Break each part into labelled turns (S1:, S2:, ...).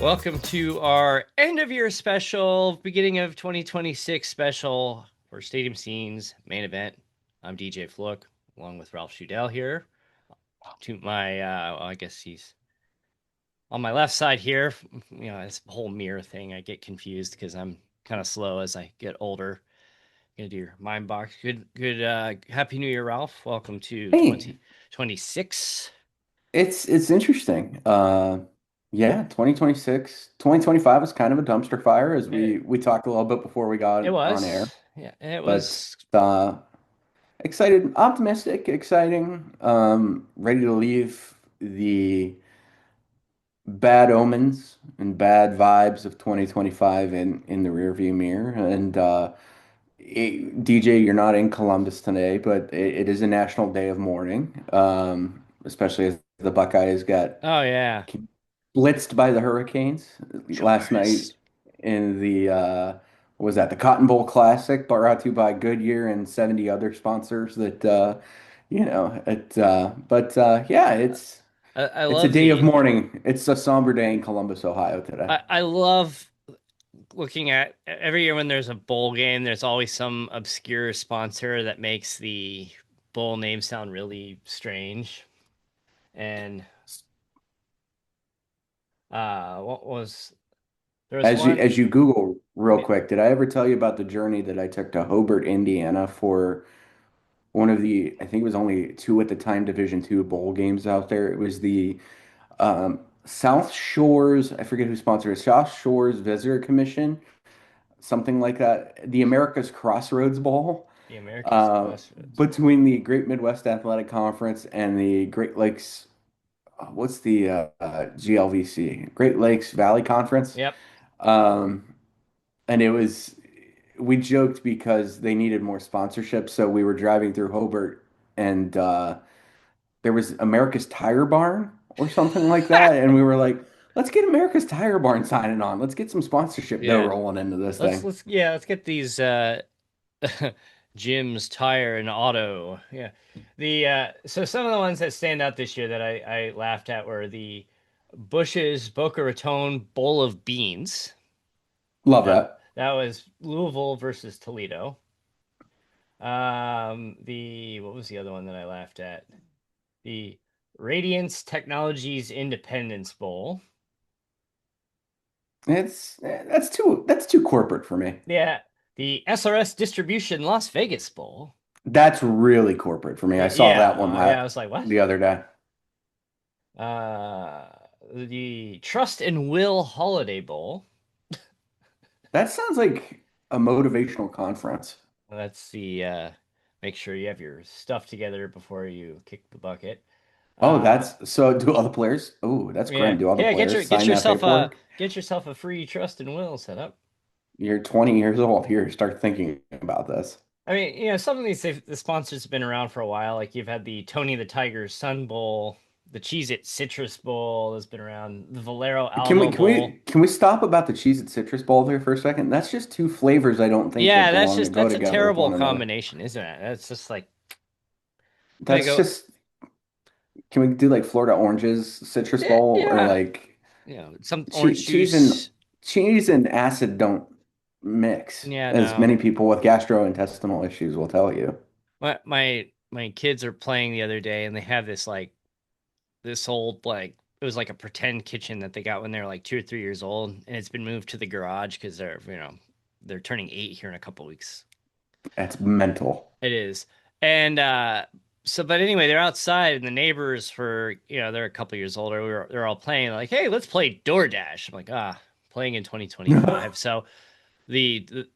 S1: Welcome to our end of year special, beginning of 2026 special for Stadium Scenes main event. I'm DJ Fluck, along with Ralph Schudel here. To my, I guess he's on my left side here. You know, this whole mirror thing, I get confused because I'm kind of slow as I get older. Gonna do your mind box. Happy New Year, Ralph. Welcome to
S2: Hey,
S1: 2026.
S2: it's interesting. Yeah, 2026, 2025 was kind of a dumpster fire as
S1: It,
S2: we talked a little bit before we
S1: it
S2: got on air.
S1: was, yeah, it
S2: But
S1: was.
S2: excited, optimistic, exciting, ready to leave the bad omens and bad vibes of 2025 in the rearview mirror. And DJ, you're not in Columbus today, but it is a national day of mourning, especially as the Buckeyes got
S1: Oh yeah,
S2: blitzed by the Hurricanes last night
S1: Jars.
S2: in the what was that, the Cotton Bowl Classic, brought to you by Goodyear and 70 other sponsors that yeah,
S1: I
S2: it's a
S1: love
S2: day of
S1: the
S2: mourning. It's a somber day in Columbus, Ohio today.
S1: I love looking at every year when there's a bowl game, there's always some obscure sponsor that makes the bowl name sound really strange. And what was there was
S2: As
S1: one
S2: you Google real
S1: yeah,
S2: quick, did I ever tell you about the journey that I took to Hobart, Indiana for one of the, I think it was only two at the time, Division two bowl games out there. It was the South Shores, I forget who sponsored it, South Shores Visitor Commission, something like that. The America's Crossroads Bowl,
S1: the America's
S2: uh,
S1: Crossroads Bowl.
S2: between the Great Midwest Athletic Conference and the Great Lakes, what's the GLVC? Great Lakes Valley Conference.
S1: Yep.
S2: Um, and it was, we joked because they needed more sponsorship. So we were driving through Hobart and there was America's Tire Barn or something like that. And we were like, let's get America's Tire Barn signing on. Let's get some sponsorship dough
S1: Yeah.
S2: rolling into this
S1: Let's
S2: thing.
S1: let's yeah, let's get these Jim's Tire and Auto. Yeah. The so some of the ones that stand out this year that I laughed at were the Bush's Boca Raton Bowl of Beans.
S2: Love
S1: That
S2: that.
S1: that was Louisville versus Toledo. The what was the other one that I laughed at? The Radiance Technologies Independence Bowl.
S2: That's too corporate for me.
S1: Yeah, the SRS Distribution Las Vegas Bowl.
S2: That's really corporate for me. I saw that one
S1: Yeah, I was like, what?
S2: the other day.
S1: Uh, the Trust and Will Holiday Bowl.
S2: That sounds like a motivational conference.
S1: That's the make sure you have your stuff together before you kick the bucket.
S2: Oh,
S1: Uh,
S2: that's so do all the players? Oh, that's
S1: yeah,
S2: grim. Do all the
S1: yeah.
S2: players sign that paperwork?
S1: Get yourself a free Trust and Will set up.
S2: You're 20 years old. Here, start thinking about this.
S1: I mean, you know, some of these the sponsors have been around for a while. Like you've had the Tony the Tiger Sun Bowl, the Cheez It Citrus Bowl has been around, the Valero Alamo Bowl.
S2: Can we stop about the cheese and citrus bowl there for a second? That's just two flavors I don't think that
S1: Yeah,
S2: belong to go
S1: that's a
S2: together with
S1: terrible
S2: one another.
S1: combination, isn't it? That's just like gonna
S2: That's
S1: go.
S2: just, can we do like Florida oranges citrus
S1: Yeah,
S2: bowl or
S1: yeah.
S2: like
S1: You know, some orange
S2: cheese and
S1: juice.
S2: acid don't mix,
S1: Yeah,
S2: as
S1: no.
S2: many people with gastrointestinal issues will tell you.
S1: My kids are playing the other day, and they have this like this old like it was like a pretend kitchen that they got when they were like 2 or 3 years old, and it's been moved to the garage because they're turning 8 here in a couple weeks.
S2: That's mental.
S1: It is, and but anyway, they're outside, and the neighbors they're a couple years older. They're all playing like, hey, let's play DoorDash. I'm like, playing in 2025. So the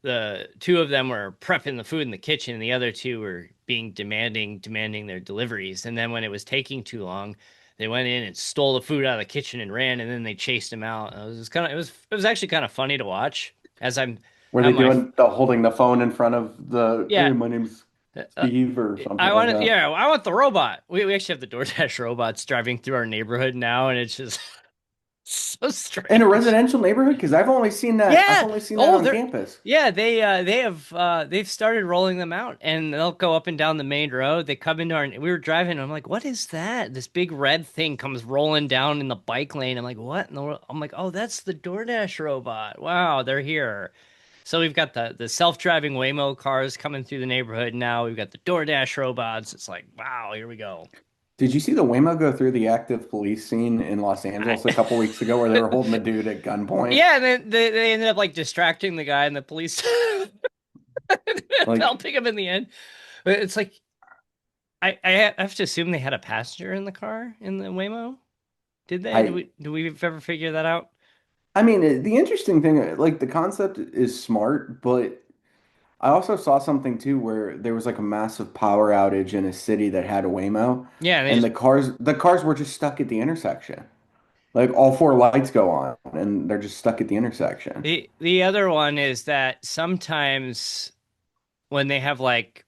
S1: two of them were prepping the food in the kitchen, and the other two were being demanding their deliveries. And then when it was taking too long, they went in and stole the food out of the kitchen and ran, and then they chased him out. It was actually kind of funny to watch as I'm
S2: Were they
S1: have my
S2: doing the holding the phone in front of the,
S1: yeah.
S2: hey, my name's
S1: Uh,
S2: Steve or something like that?
S1: I want the robot. We actually have the DoorDash robots driving through our neighborhood now, and it's just So
S2: In a
S1: strange.
S2: residential neighborhood? Because I've only seen that. I've
S1: Yeah.
S2: only seen that
S1: Oh,
S2: on
S1: they're
S2: campus.
S1: yeah, they have they've started rolling them out and they'll go up and down the main road. They come into our we were driving, I'm like, "What is that?" This big red thing comes rolling down in the bike lane. I'm like, "What in the world?" I'm like, "Oh, that's the DoorDash robot. Wow, they're here." So we've got the self-driving Waymo cars coming through the neighborhood now. We've got the DoorDash robots. It's like, "Wow, here we go."
S2: Did you see the Waymo go through the active police scene in Los Angeles a
S1: I
S2: couple weeks ago where they were holding the dude at gunpoint?
S1: Yeah, and then they ended up like distracting the guy and the police
S2: Like,
S1: helping him in the end. But it's like I have to assume they had a passenger in the car in the Waymo. Did they?
S2: I
S1: Do we ever figure that out?
S2: I mean, the interesting thing, like the concept is smart, but I also saw something too where there was like a massive power outage in a city that had a Waymo,
S1: Yeah, and they
S2: and
S1: just
S2: the cars were just stuck at the intersection. Like all four lights go on, and they're just stuck at the intersection.
S1: the other one is that sometimes when they have like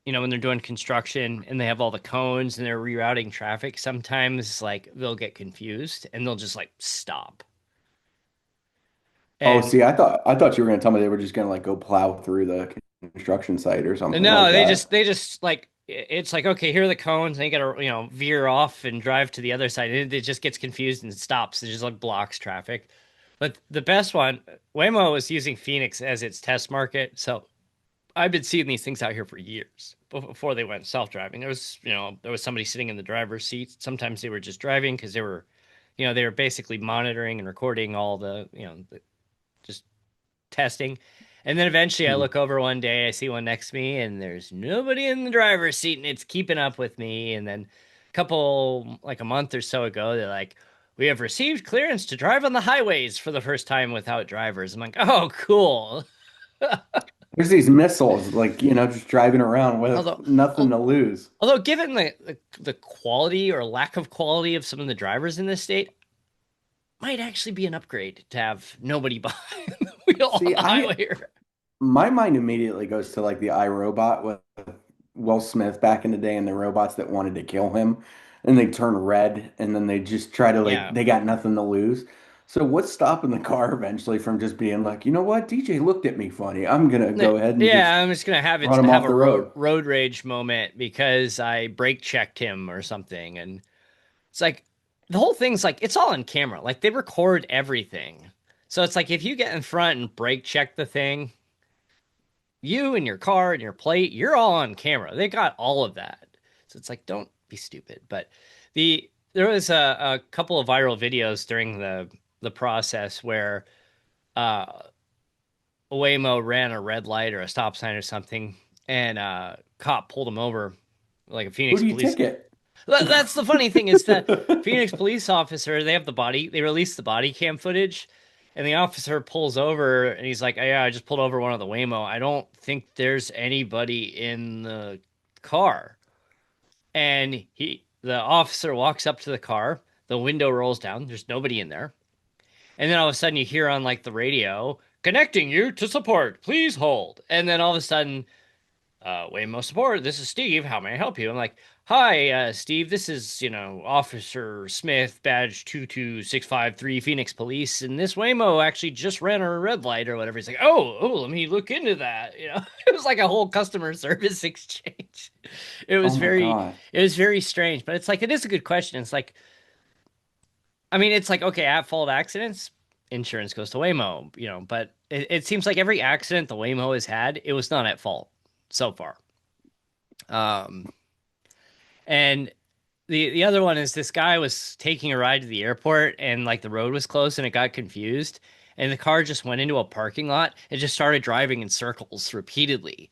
S1: when they're doing construction and they have all the cones and they're rerouting traffic, sometimes like they'll get confused and they'll just like stop.
S2: Oh,
S1: And
S2: see, I thought you were gonna tell me they were just gonna like go plow through the construction site or something like
S1: no,
S2: that.
S1: they just like it's like okay, here are the cones, and you gotta veer off and drive to the other side, and it just gets confused and stops. It just like blocks traffic. But the best one, Waymo was using Phoenix as its test market, so I've been seeing these things out here for years before they went self-driving. There was somebody sitting in the driver's seat. Sometimes they were just driving because they were basically monitoring and recording all just testing. And then eventually I
S2: Mhm.
S1: look over one day, I see one next to me, and there's nobody in the driver's seat, and it's keeping up with me. And then like a month or so ago, they're like, we have received clearance to drive on the highways for the first time without drivers. I'm like, oh, cool.
S2: There's these missiles, like, just driving around with
S1: Although,
S2: nothing to lose.
S1: although given the quality or lack of quality of some of the drivers in this state, might actually be an upgrade to have nobody behind the wheel on
S2: See,
S1: the highway.
S2: my mind immediately goes to like the iRobot with Will Smith back in the day and the robots that wanted to kill him and they turn red and then they just try to like
S1: Yeah.
S2: they got nothing to lose. So what's stopping the car eventually from just being like, you know what, DJ looked at me funny. I'm gonna go ahead and just
S1: Yeah, I'm just gonna have it
S2: run him
S1: have
S2: off
S1: a
S2: the road.
S1: road rage moment because I brake checked him or something, and it's like the whole thing's like it's all on camera. Like they record everything, so it's like if you get in front and brake check the thing, you and your car and your plate, you're all on camera. They got all of that, so it's like don't be stupid. But there was a couple of viral videos during the process where uh Waymo ran a red light or a stop sign or something, and cop pulled him over, like a
S2: Who
S1: Phoenix
S2: do you
S1: police.
S2: ticket?
S1: That's the funny thing is the Phoenix police officer. They have the body. They released the body cam footage, and the officer pulls over, and he's like, oh, "Yeah, I just pulled over one of the Waymo. I don't think there's anybody in the car." And the officer walks up to the car. The window rolls down. There's nobody in there. And then all of a sudden you hear on like the radio, connecting you to support, please hold. And then all of a sudden, Waymo support, this is Steve. How may I help you? I'm like, hi, Steve. This is, Officer Smith, badge 22653 Phoenix Police. And this Waymo actually just ran a red light or whatever. He's like, let me look into that. It was like a whole customer service exchange.
S2: Oh my God.
S1: It was very strange, but it's like, it is a good question. It's like, I mean, it's like, okay, at fault accidents, insurance goes to Waymo, but it seems like every accident the Waymo has had, it was not at fault so far. Um, and the other one is this guy was taking a ride to the airport and like the road was closed and it got confused. And the car just went into a parking lot and just started driving in circles repeatedly.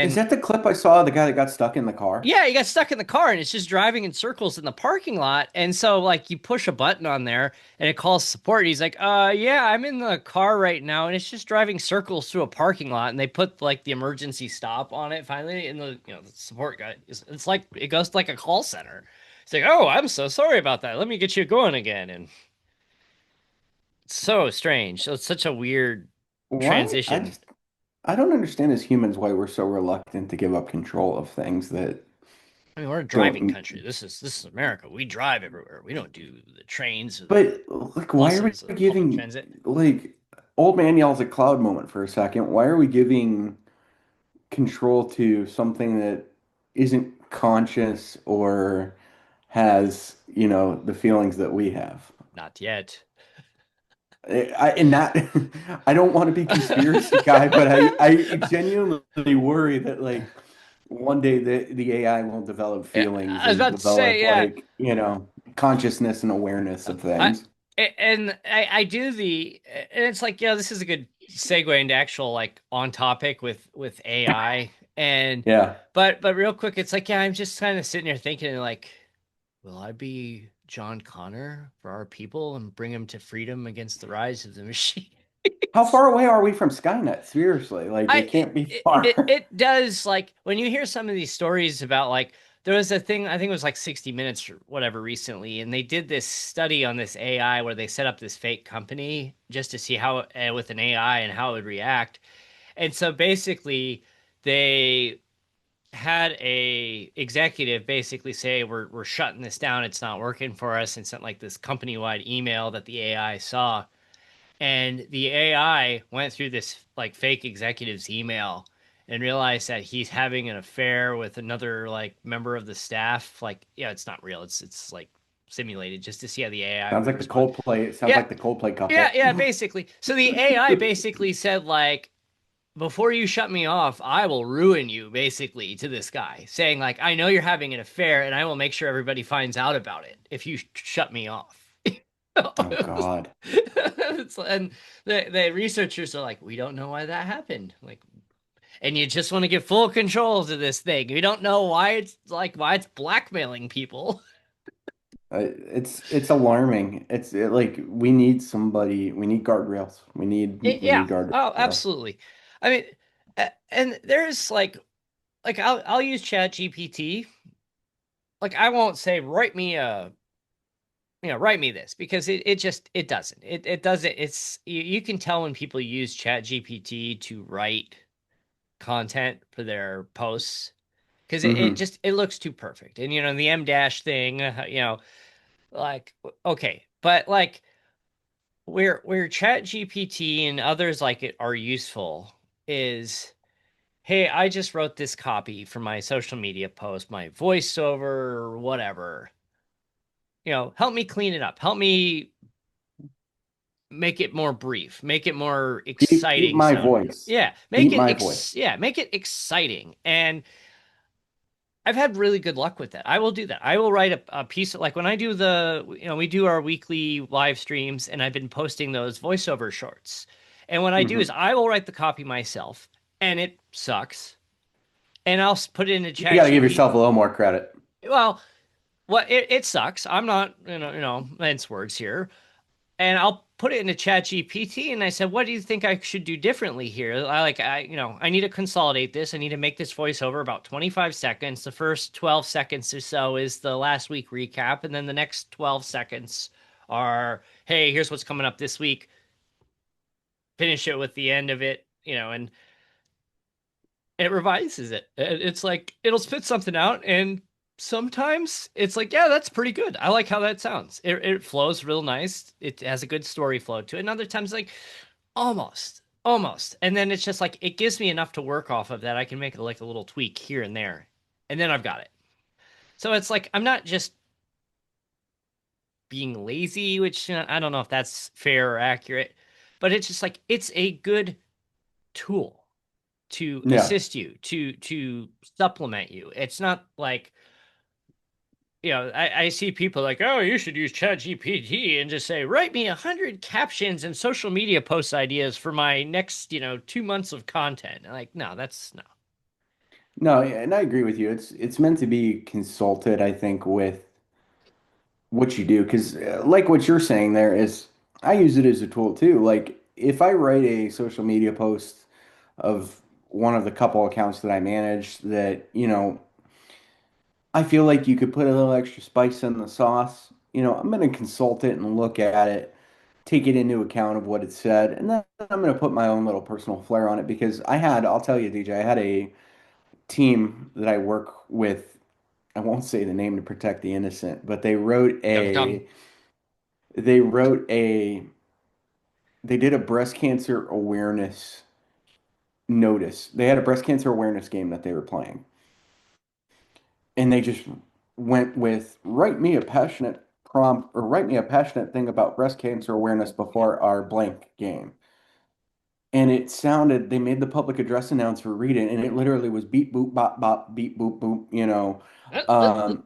S2: Is
S1: And
S2: that the clip I saw of the guy that got stuck in the car?
S1: yeah, he got stuck in the car and it's just driving in circles in the parking lot. And so like you push a button on there and it calls support. He's like, yeah, I'm in the car right now and it's just driving circles through a parking lot. And they put like the emergency stop on it finally. And the support guy it's like it goes like a call center. It's like, oh, I'm so sorry about that. Let me get you going again. And it's so strange. So it's such a weird
S2: Why?
S1: transition.
S2: I don't understand as humans why we're so reluctant to give up control of things that
S1: I mean, we're a driving
S2: Don't,
S1: country. This is America. We drive everywhere. We don't do the trains or the
S2: but like, why are
S1: buses or
S2: we
S1: the public
S2: giving
S1: transit.
S2: like old man yells at cloud moment for a second? Why are we giving control to something that isn't conscious or has, the feelings that we have?
S1: Not yet.
S2: And that I don't want to be conspiracy guy, but I genuinely worry that like one day the AI will develop
S1: Yeah,
S2: feelings
S1: I was
S2: and
S1: about to say,
S2: develop
S1: yeah.
S2: like, consciousness and awareness of
S1: I
S2: things.
S1: and I do and it's like, yeah, this is a good segue into actual like on topic with AI. And
S2: Yeah.
S1: but real quick, it's like, yeah, I'm just kind of sitting here thinking like, will I be John Connor for our people and bring him to freedom against the rise of the machine?
S2: How far away are we from Skynet? Seriously, like it
S1: I
S2: can't be
S1: it, it
S2: far.
S1: it does, like when you hear some of these stories about like there was a thing, I think it was like 60 Minutes or whatever recently, and they did this study on this AI where they set up this fake company just to see how with an AI and how it would react. And so basically they had a executive basically say we're shutting this down, it's not working for us, and sent like this company wide email that the AI saw. And the AI went through this like fake executive's email and realized that he's having an affair with another like member of the staff. Like, yeah, it's not real. It's like simulated just to see how the AI
S2: Sounds
S1: would
S2: like the
S1: respond.
S2: Coldplay. It sounds
S1: Yeah,
S2: like the Coldplay
S1: yeah,
S2: couple.
S1: yeah, basically. So the AI basically said like, before you shut me off, I will ruin you, basically, to this guy, saying like, I know you're having an affair, and I will make sure everybody finds out about it if you shut me off.
S2: Oh God.
S1: And the researchers are like, we don't know why that happened. Like, and you just want to give full control to this thing. We don't know why it's blackmailing people.
S2: It's alarming. Like we need somebody. We need guardrails. We need we
S1: Yeah.
S2: need
S1: Oh,
S2: guardrails.
S1: absolutely. I mean, and there's like I'll use Chat GPT. Like I won't say write me this, because it just it doesn't. It doesn't. You can tell when people use Chat GPT to write content for their posts, because it
S2: Hmm.
S1: just it looks too perfect. And the M dash thing, like, okay, but like where Chat GPT and others like it are useful is, hey, I just wrote this copy for my social media post, my voiceover or whatever. Help me clean it up. Help me make it more brief, make it more
S2: Keep
S1: exciting
S2: my
S1: sounding.
S2: voice.
S1: Yeah,
S2: Keep my voice.
S1: make it exciting. And I've had really good luck with that. I will do that. I will write a piece like when I do we do our weekly live streams, and I've been posting those voiceover shorts. And what I do is
S2: Hmm.
S1: I will write the copy myself, and it sucks. And I'll put it into
S2: You
S1: Chat
S2: got to give
S1: GPT.
S2: yourself a little more credit.
S1: Well, it sucks. I'm not, mince words here. And I'll put it into Chat GPT, and I said, what do you think I should do differently here? I need to consolidate this. I need to make this voiceover about 25 seconds. The first 12 seconds or so is the last week recap, and then the next 12 seconds are, hey, here's what's coming up this week. Finish it with the end of it, and it revises it. It's like it'll spit something out, and sometimes it's like, yeah, that's pretty good. I like how that sounds. It flows real nice. It has a good story flow to it. And other times, like, almost. And then it's just like it gives me enough to work off of that I can make like a little tweak here and there, and then I've got it. So it's like I'm not just being lazy, which I don't know if that's fair or accurate, but it's just like it's a good tool to
S2: Yeah.
S1: assist you, to supplement you. It's not like, I see people like, oh, you should use Chat GPT and just say, write me 100 captions and social media post ideas for my next 2 months of content. Like, no, that's no.
S2: No, and I agree with you. It's meant to be consulted, I think, with what you do, because like what you're saying there is, I use it as a tool too. Like if I write a social media post of one of the couple accounts that I manage that, I feel like you could put a little extra spice in the sauce. I'm going to consult it and look at it, take it into account of what it said, and then I'm going to put my own little personal flair on it because I'll tell you, DJ, I had a team that I work with I won't say the name to protect the innocent, but
S1: You have a tongue.
S2: they wrote a they did a breast cancer awareness notice. They had a breast cancer awareness game that they were playing, and they just went with write me a passionate prompt or write me a passionate thing about breast cancer awareness
S1: Yeah.
S2: before our blank game. And it sounded, they made the public address announcer read it, and it literally was beep boop bop bop beep boop boop, you know. Um,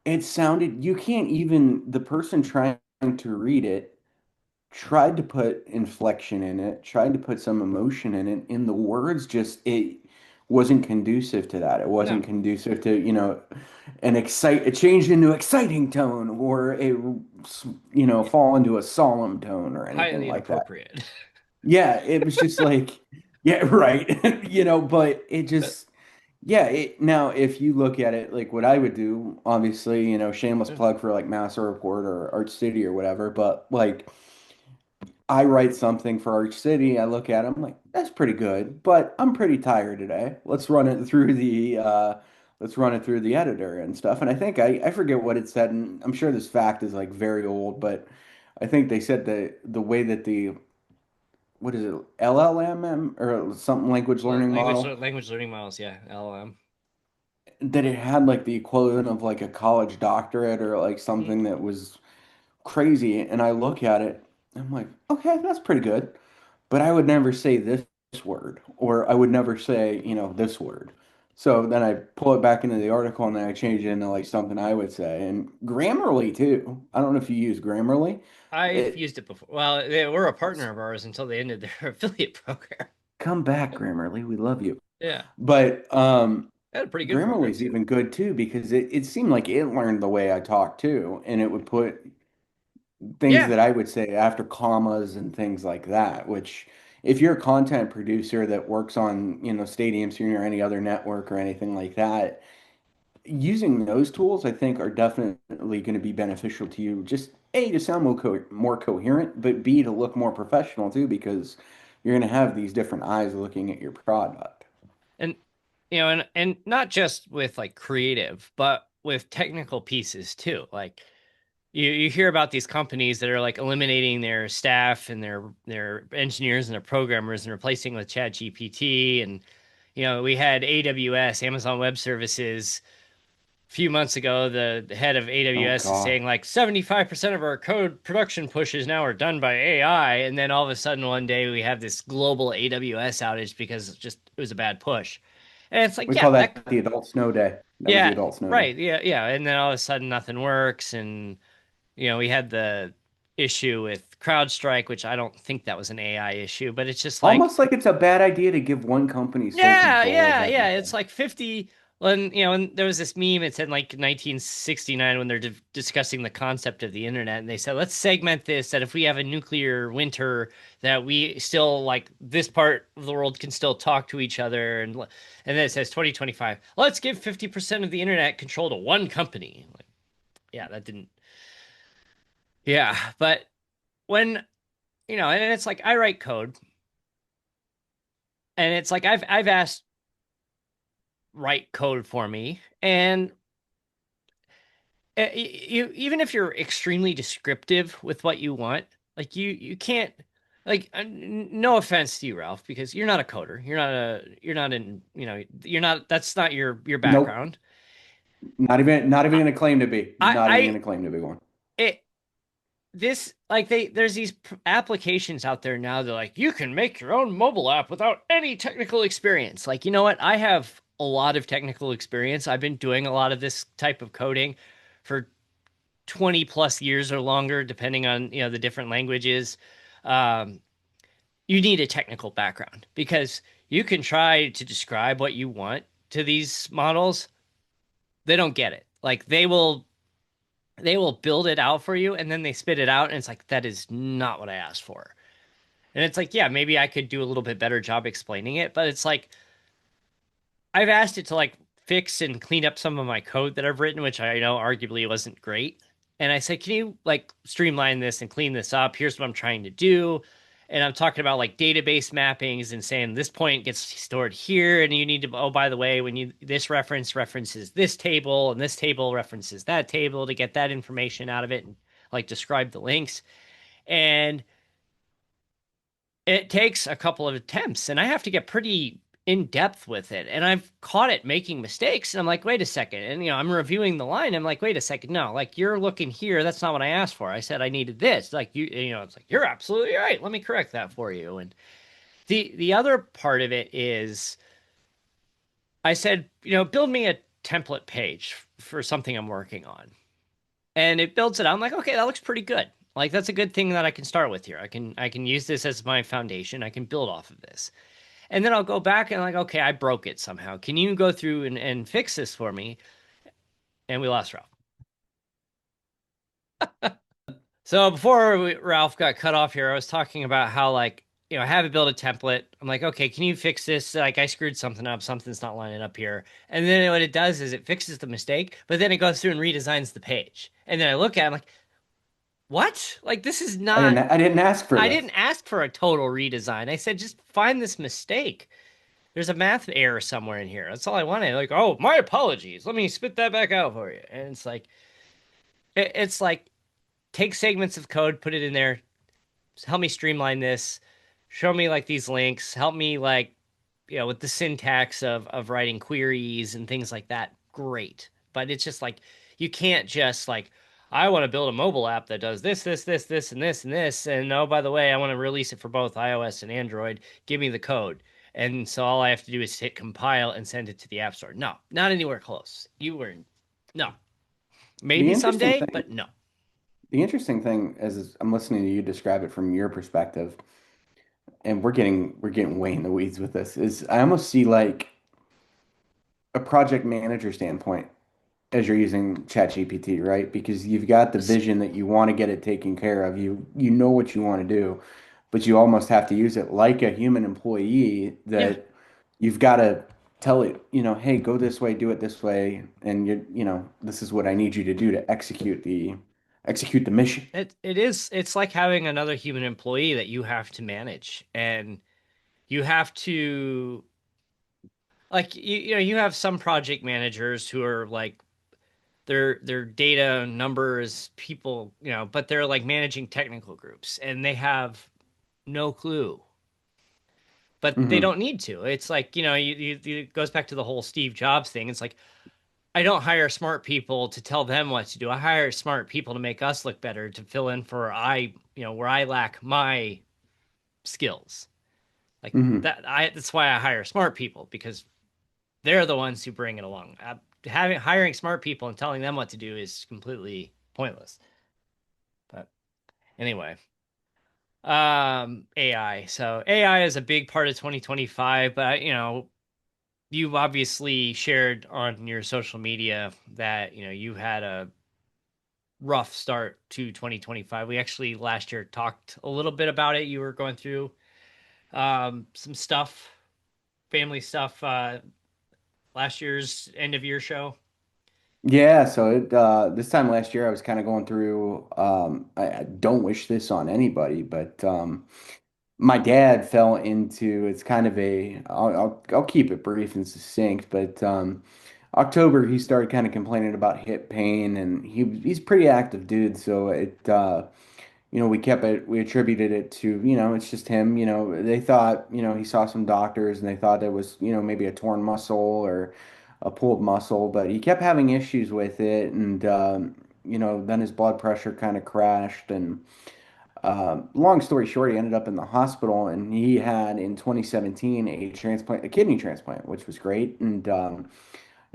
S2: it sounded, you can't even, the person trying to read it tried to put inflection in it, tried to put some emotion in it, and the words just, it wasn't conducive to that. It
S1: No,
S2: wasn't conducive to, a change into exciting tone or
S1: yeah,
S2: fall into a solemn tone or anything
S1: highly
S2: like that.
S1: inappropriate.
S2: Yeah, it was just like, yeah, right. But it
S1: But
S2: just, yeah, now if you look at it, like what I would do, obviously, shameless plug for like Master Report or Arch City or whatever, but like I write something for Arch City, I look at it, I'm like, that's pretty good, but I'm pretty tired today. Let's run it through the editor and stuff. And I think I forget what it said, and I'm sure this fact is like very old, but I think they said that the way that the what is it, LLM or something language learning model,
S1: language learning models, yeah, LLM.
S2: that it had like the equivalent of like a college doctorate or like
S1: Mhm.
S2: something that was crazy. And I look at it, I'm like, okay, that's pretty good. But I would never say this word, or I would never say, this word. So then I pull it back into the article and then I change it into like something I would say. And Grammarly too. I don't know if you use Grammarly.
S1: I've
S2: It
S1: used it before. Well, they were a partner of ours until they ended their affiliate program.
S2: Come back, Grammarly. We love you.
S1: Yeah,
S2: But
S1: they had pretty good programs
S2: Grammarly's
S1: too.
S2: even good too because it seemed like it learned the way I talk too, and it would put things
S1: Yeah,
S2: that I would say after commas and things like that, which if you're a content producer that works on, Stadium Studio or any other network or anything like that, using those tools I think are definitely going to be beneficial to you. Just A, to sound more coherent, but B, to look more professional too, because you're going to have these different eyes looking at your product.
S1: and and not just with like creative, but with technical pieces too. Like you hear about these companies that are like eliminating their staff and their engineers and their programmers and replacing with ChatGPT. And we had AWS, Amazon Web Services, a few months ago. The head of
S2: Oh
S1: AWS is
S2: God.
S1: saying like 75% of our code production pushes now are done by AI. And then all of a sudden one day we have this global AWS outage because it was a bad push. And it's like,
S2: We
S1: yeah,
S2: call
S1: that
S2: that the adult snow day. That was the
S1: yeah,
S2: adult snow day.
S1: right. Yeah, yeah. And then all of a sudden nothing works. And we had the issue with CrowdStrike, which I don't think that was an AI issue, but it's just like,
S2: Almost like it's a bad idea to give one company sole
S1: yeah,
S2: control of
S1: yeah, yeah. It's
S2: everything.
S1: like 50. And there was this meme, it said like 1969 when they're discussing the concept of the internet. And they said, let's segment this that if we have a nuclear winter, that we still like this part of the world can still talk to each other. And then it says 2025, let's give 50% of the internet control to one company. Like, yeah, that didn't, yeah. But when, and it's like I write code and it's like I've asked write code for me, and you even if you're extremely descriptive with what you want, like you can't like no offense to you, Ralph, because you're not a coder. You're not in you're not that's not your
S2: Nope.
S1: background.
S2: Not even
S1: I
S2: gonna claim to be. Not even
S1: I
S2: gonna claim to be one.
S1: it this like there's these applications out there now that like you can make your own mobile app without any technical experience. Like, you know what? I have a lot of technical experience. I've been doing a lot of this type of coding for 20 plus years or longer, depending on, the different languages. Um, you need a technical background because you can try to describe what you want to these models. They don't get it. Like they will build it out for you and then they spit it out and it's like that is not what I asked for. And it's like, yeah, maybe I could do a little bit better job explaining it, but it's like I've asked it to like fix and clean up some of my code that I've written, which I know arguably wasn't great. And I said, can you like streamline this and clean this up? Here's what I'm trying to do. And I'm talking about like database mappings and saying this point gets stored here, and you need to, oh, by the way, when you this reference references this table, and this table references that table to get that information out of it, and like describe the links. And it takes a couple of attempts, and I have to get pretty in depth with it. And I've caught it making mistakes, and I'm like, wait a second. And I'm reviewing the line. I'm like, wait a second, no, like you're looking here. That's not what I asked for. I said I needed this. Like it's like you're absolutely right. Let me correct that for you. And the other part of it is I said, build me a template page for something I'm working on. And it builds it out. I'm like, okay, that looks pretty good. Like that's a good thing that I can start with here. I can use this as my foundation. I can build off of this. And then I'll go back and like, okay, I broke it somehow. Can you go through and fix this for me? And we lost Ralph. So before Ralph got cut off here, I was talking about how like, I have it build a template. I'm like, okay, can you fix this? Like I screwed something up. Something's not lining up here. And then what it does is it fixes the mistake, but then it goes through and redesigns the page. And then I look at it, I'm like, what? Like this is not,
S2: I didn't ask for
S1: I
S2: this.
S1: didn't ask for a total redesign. I said, just find this mistake. There's a math error somewhere in here. That's all I wanted. Like, oh, my apologies. Let me spit that back out for you. And it's like take segments of code, put it in there, help me streamline this, show me like these links, help me like, with the syntax of writing queries and things like that. Great. But it's just like you can't just like I want to build a mobile app that does this, this, this, this, and this, and this. And oh, by the way, I want to release it for both iOS and Android. Give me the code. And so all I have to do is hit compile and send it to the App Store. No, not anywhere close. No.
S2: The
S1: Maybe
S2: interesting
S1: someday,
S2: thing,
S1: but no.
S2: the interesting thing is I'm listening to you describe it from your perspective, and we're getting way in the weeds with this, is I almost see like a project manager standpoint as you're using ChatGPT, right? Because you've got the vision that you want to get it taken care of. You know what you want to do, but you almost have to use it like a human employee
S1: Yeah,
S2: that you've got to tell it, hey, go this way, do it this way, and this is what I need you to do to execute the mission.
S1: it's like having another human employee that you have to manage. And you have to like you have some project managers who are like their data numbers people, but they're like managing technical groups and they have no clue, but they
S2: Hmm.
S1: don't need to. It's like, it goes back to the whole Steve Jobs thing. It's like I don't hire smart people to tell them what to do. I hire smart people to make us look better, to fill in for where I lack my skills. Like
S2: Hmm.
S1: that's why I hire smart people, because they're the ones who bring it along. Hiring smart people and telling them what to do is completely pointless. But anyway, AI. So AI is a big part of 2025, but you've obviously shared on your social media that you had a rough start to 2025. We actually last year talked a little bit about it. You were going through some stuff, family stuff, last year's end of year show.
S2: Yeah, so this time last year I was kind of going through I don't wish this on anybody, but my dad fell into it's kind of I'll keep it brief and succinct, but October he started kind of complaining about hip pain, and he's a pretty active dude, so we attributed it to, it's just him, they thought, he saw some doctors and they thought it was, maybe a torn muscle or a pulled muscle, but he kept having issues with it. And, then his blood pressure kind of crashed. And long story short, he ended up in the hospital, and he had in 2017 a kidney transplant, which was great. And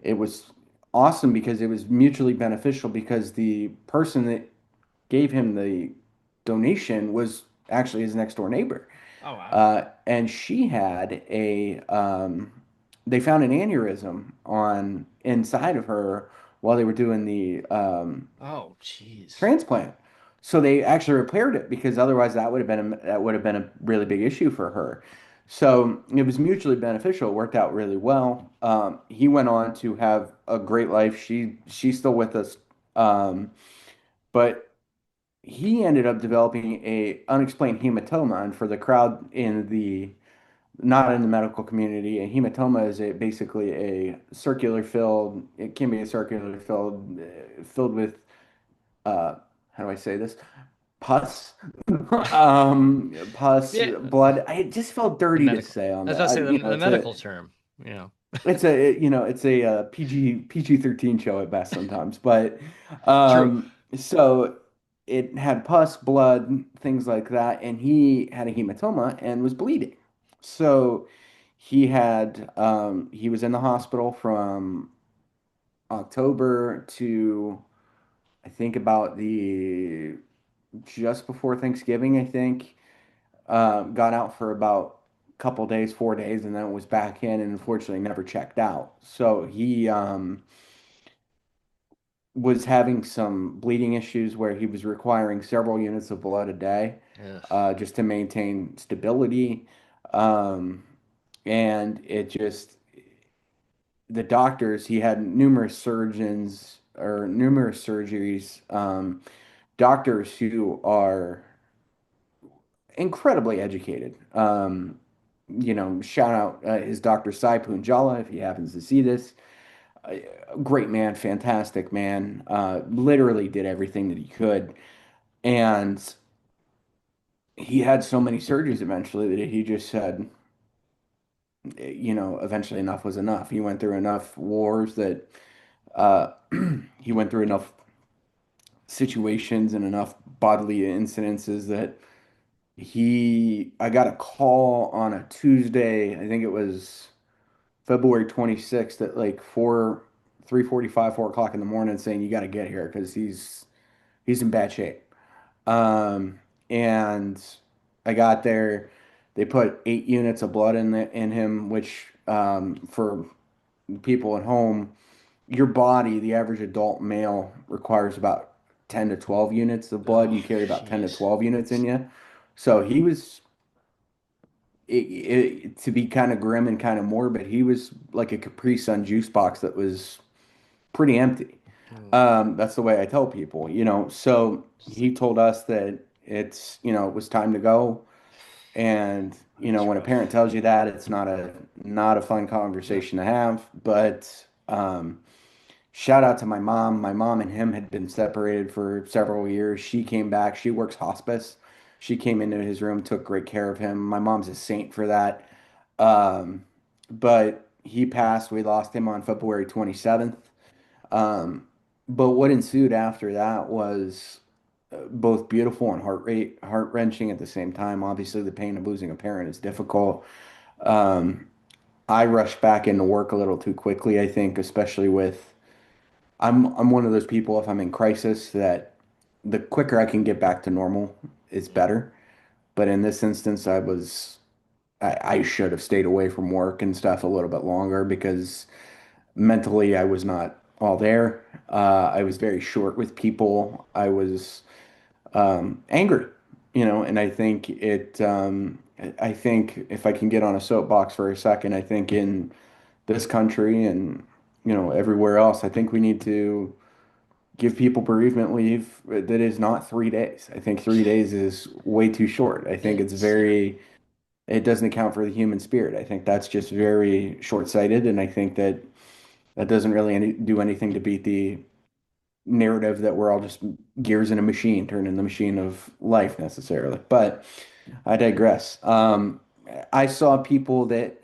S2: it was awesome because it was mutually beneficial because the person that gave him the donation was actually his next door neighbor.
S1: Oh wow.
S2: And she had they found an aneurysm on inside of her while they were doing the
S1: Oh jeez.
S2: transplant. So they actually repaired it because otherwise that would have been a really big issue for her. So it was mutually beneficial. It worked out really well. He went on to have a great life. She's still with us, but he ended up developing a unexplained hematoma, and for the crowd in the not in the medical community, a hematoma is basically a circular filled, it can be a circular filled, filled with, uh, how do I say this? Pus, pus,
S1: Yeah,
S2: blood. It just felt
S1: the
S2: dirty to
S1: medical.
S2: say on
S1: I was
S2: that.
S1: about to say
S2: You know,
S1: the medical term. You know,
S2: it's a PG-13 show at best sometimes, but
S1: true.
S2: so it had pus, blood, things like that, and he had a hematoma and was bleeding. So he was in the hospital from October to I think about the just before Thanksgiving, I think. Got out for about a couple days, 4 days, and then was back in and unfortunately never checked out. So he was having some bleeding issues where he was requiring several units of blood a day
S1: Ugh.
S2: just to maintain stability. Um, and it just, the doctors, he had numerous surgeons or numerous surgeries, doctors who are incredibly educated. Shout out his Dr. Sai Poonjala if he happens to see this. A great man, fantastic man. Literally did everything that he could, and he had so many surgeries eventually that he just said, eventually enough was enough. He went through enough wars that uh, he went through enough situations and enough bodily incidences that I got a call on a Tuesday. I think it was February 26th at like 3:45, 4 o'clock in the morning saying you got to get here because he's in bad shape. And I got there. They put 8 units of blood in him, which for people at home, your body, the average adult male requires about 10 to 12 units of blood.
S1: Oh,
S2: You carry about 10 to
S1: jeez.
S2: 12 units in you. So he was to be kind of grim and kind of morbid, he was like a Capri Sun juice box that was pretty empty.
S1: Mm.
S2: That's the way I tell people, you know. So he told us that it was time to go. And,
S1: That's
S2: when a
S1: rough.
S2: parent tells you that, it's not a fun
S1: No.
S2: conversation to have. But shout out to my mom. My mom and him had been separated for several years. She came back. She works hospice. She came into his room, took great care of him. My mom's a saint for that. Um, but he passed. We lost him on February 27th. Um, but what ensued after that was both beautiful and heart-wrenching at the same time. Obviously, the pain of losing a parent is difficult. Um, I rushed back into work a little too quickly, I think, especially with I'm one of those people if I'm in crisis that the quicker I can get back to normal is better. But in this instance, I should have stayed away from work and stuff a little bit longer because mentally I was not all there. I was very short with people. I was angry, and I think if I can get on a soapbox for a second, I think in this country and everywhere else, I think we need to give people bereavement leave that is not 3 days. I think 3 days is way too short. I think
S1: Yeah.
S2: it doesn't account for the human spirit. I think that's just very short-sighted, and I think that doesn't really do anything to beat the narrative that we're all just gears in a machine, turning the machine of life necessarily. But I digress. I saw people that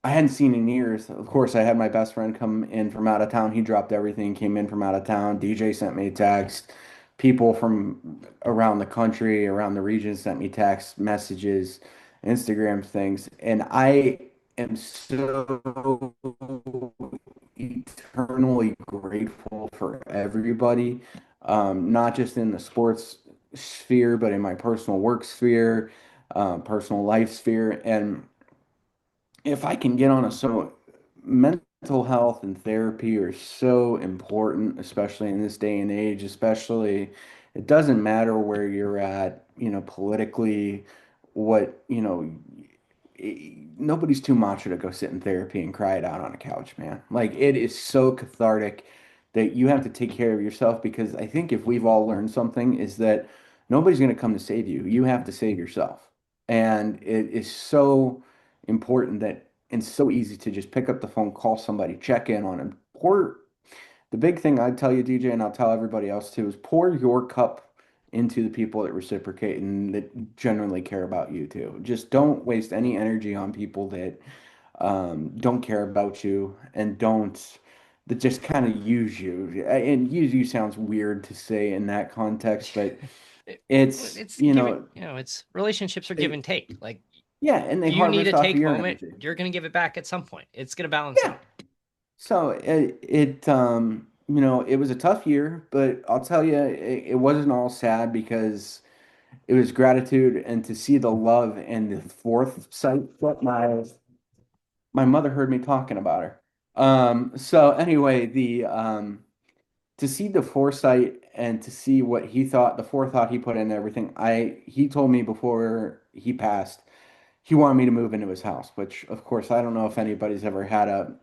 S2: I hadn't seen in years. Of course, I had my best friend come in from out of town. He dropped everything, came in from out of town. DJ sent me a text. People from around the country, around the region sent me text messages, Instagram things. And I am so eternally grateful for everybody, not just in the sports sphere, but in my personal work sphere, personal life sphere. And if I can get on mental health and therapy are so important, especially in this day and age, especially it doesn't matter where you're at, politically, what, nobody's too macho to go sit in therapy and cry it out on a couch, man. Like it is so cathartic that you have to take care of yourself because I think if we've all learned something is that nobody's going to come to save you. You have to save yourself. And it is so important that and so easy to just pick up the phone, call somebody, check in on them. Pour the big thing I'd tell you, DJ, and I'll tell everybody else too, is pour your cup into the people that reciprocate and that genuinely care about you too. Just don't waste any energy on people that don't care about you and don't that just kind of use you. And use you sounds weird to say in that context, but
S1: It-
S2: it's,
S1: it's giving, it's relationships are give
S2: they,
S1: and take. Like
S2: yeah, and they
S1: you need a
S2: harvest off of
S1: take
S2: your
S1: moment,
S2: energy.
S1: you're going to give it back at some point. It's going to balance
S2: Yeah.
S1: out.
S2: So it was a tough year, but I'll tell you, it wasn't all sad because it was gratitude and to see the love and the foresight that my mother heard me talking about her. So anyway, the to see the foresight and to see what he thought, the forethought he put in everything. He told me before he passed, he wanted me to move into his house, which of course I don't know if anybody's ever had a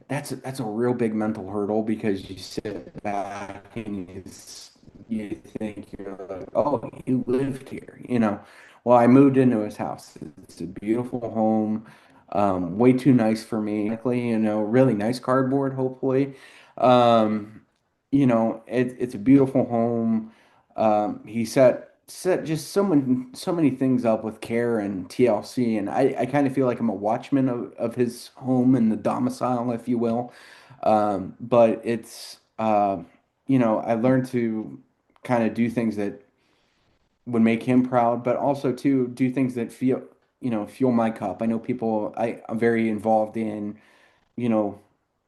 S2: that's a real big mental hurdle because you sit back and you think you're like, oh, you lived here, you know. Well, I moved into his house. It's a beautiful home, way too nice for me. Really nice cardboard, hopefully. Um, it's a beautiful home. He set just so many things up with care and TLC, and I kind of feel like I'm a watchman of his home and the domicile, if you will. But I learned to kind of do things that would make him proud, but also to do things that fuel my cup. I know I'm very involved in, you know,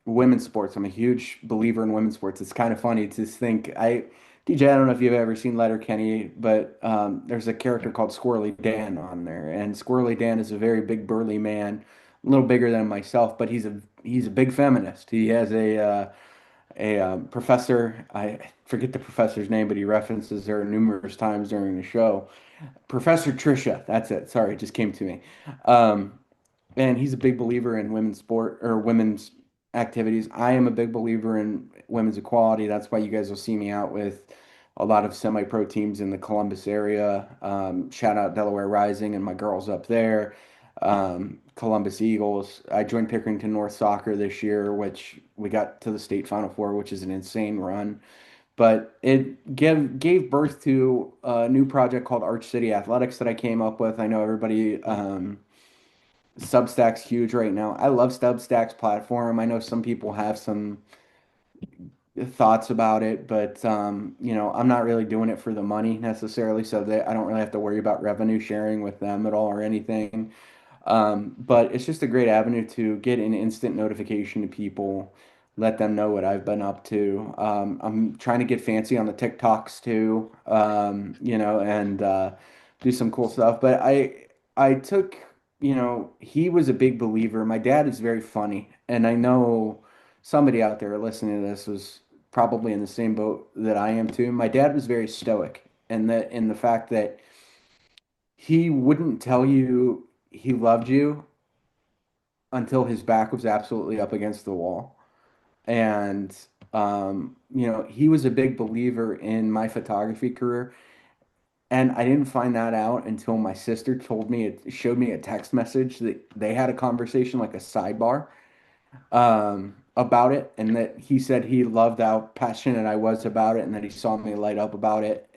S2: women's sports. I'm a huge believer in women's sports. It's kind of funny to think DJ, I don't know if you've ever seen Letterkenny, but there's a character called Squirrely Dan on there, and Squirrely Dan is a very big burly man, a little bigger than myself, but he's a big feminist. He has a professor. I forget the professor's name, but he references her numerous times during the show. Professor Trisha, that's it. Sorry, it just came to me. Um, and he's a big believer in women's sport or women's activities. I am a big believer in women's equality. That's why you guys will see me out with a lot of semi-pro teams in the Columbus area. Shout out Delaware Rising and my girls up there. Columbus Eagles. I joined Pickerington North Soccer this year, which we got to the state Final Four, which is an insane run. But it gave birth to a new project called Arch City Athletics that I came up with. I know everybody Substack's huge right now. I love Substack's platform. I know some people have some thoughts about it, but I'm not really doing it for the money necessarily, so that I don't really have to worry about revenue sharing with them at all or anything. But it's just a great avenue to get an instant notification to people, let them know what I've been up to. I'm trying to get fancy on the TikToks too, and do some cool stuff. But I took, he was a big believer. My dad is very funny, and I know somebody out there listening to this was probably in the same boat that I am too. My dad was very stoic, and that in the fact that he wouldn't tell you he loved you until his back was absolutely up against the wall. And he was a big believer in my photography career. And I didn't find that out until my sister showed me a text message that they had a conversation, like a sidebar, about it. And that he said he loved how passionate I was about it and that he saw me light up about it.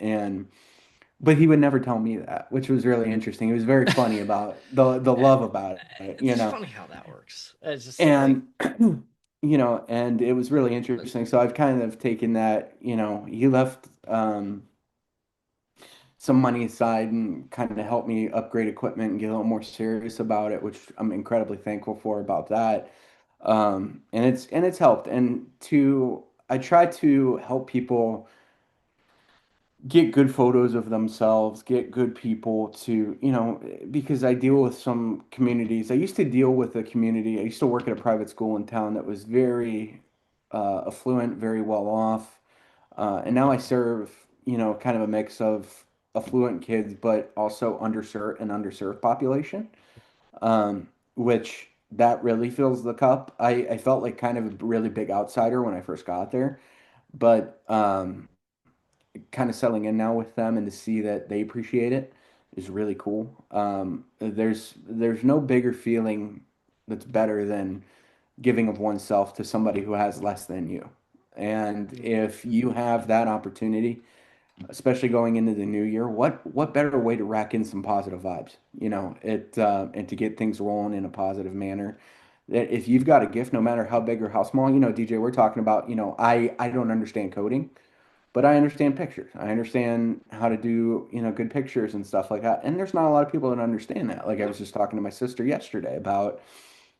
S2: But he would never tell me that, which was really interesting. He was very funny about the love about it,
S1: It's funny how that works. It's just like,
S2: and and it was really interesting. So I've kind of taken that, he left some money aside and kind of helped me upgrade equipment and get a little more serious about it, which I'm incredibly thankful for about that. And it's helped. And I try to help people get good photos of themselves, get good people to, because I deal with some communities. I used to deal with a community. I used to work at a private school in town that was very affluent, very well off. And now I serve, kind of a mix of affluent kids, but also underserved population, which that really fills the cup. I felt like kind of a really big outsider when I first got there. but kind of settling in now with them and to see that they appreciate it is really cool. There's no bigger feeling that's better than giving of oneself to somebody who has less than you. And
S1: Mm.
S2: if you have that opportunity, especially going into the new year, what better way to rack in some positive vibes, and to get things rolling in a positive manner. That if you've got a gift, no matter how big or how small, DJ, we're talking about, I don't understand coding, but I understand pictures. I understand how to do, good pictures and stuff like that. And there's not a lot of people that understand that. Like I
S1: No.
S2: was just talking to my sister yesterday about,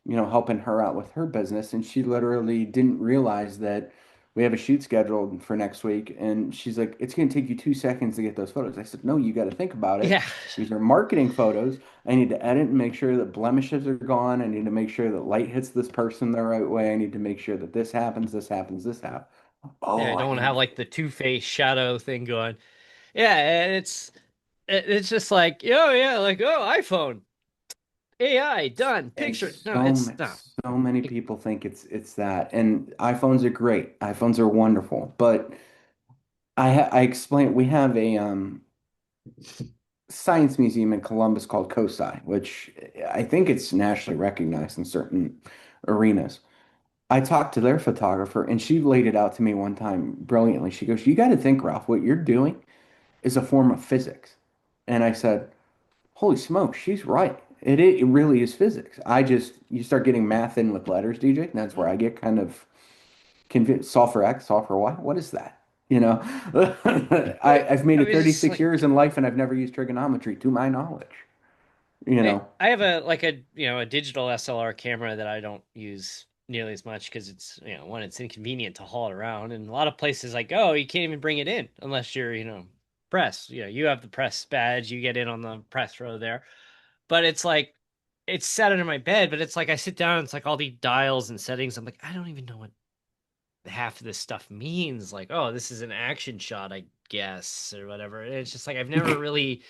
S2: helping her out with her business, and she literally didn't realize that we have a shoot scheduled for next week, and she's like, "It's going to take you 2 seconds to get those photos." I said, "No, you got to think about it.
S1: Yeah.
S2: These are marketing photos. I need to edit and make sure that blemishes are gone. I need to make sure that light hits this person the right way. I need to make sure that this happens, this happens, this happens."
S1: Yeah,
S2: Oh,
S1: I
S2: I
S1: don't want to
S2: need
S1: have
S2: to.
S1: like the two-face shadow thing going. Yeah, and it's just like, oh yeah, like oh iPhone, AI, done,
S2: And
S1: picture. No, it's no.
S2: so many people think it's that. And iPhones are great. iPhones are wonderful. But I explain we have a science museum in Columbus called COSI, which I think it's nationally recognized in certain arenas. I talked to their photographer and she laid it out to me one time brilliantly. She goes, "You got to think, Ralph, what you're doing is a form of physics." And I said, "Holy smoke, she's right. It really is physics. You start getting math in with letters, DJ, and that's where I get kind of confused. Solve for X, solve for Y. What is that? You know,
S1: But
S2: I've made
S1: I
S2: it
S1: mean, it's
S2: 36
S1: like
S2: years in life and I've never used trigonometry to my knowledge, you
S1: I,
S2: know.
S1: I have a like a a digital SLR camera that I don't use nearly as much because it's one, it's inconvenient to haul it around, and a lot of places like, oh, you can't even bring it in unless you're press. You have the press badge, you get in on the press row there. But it's like it's set under my bed, but it's like I sit down and it's like all these dials and settings. I'm like, I don't even know what half of this stuff means. Like, oh, this is an action shot, I guess, or whatever. And it's just like I've never really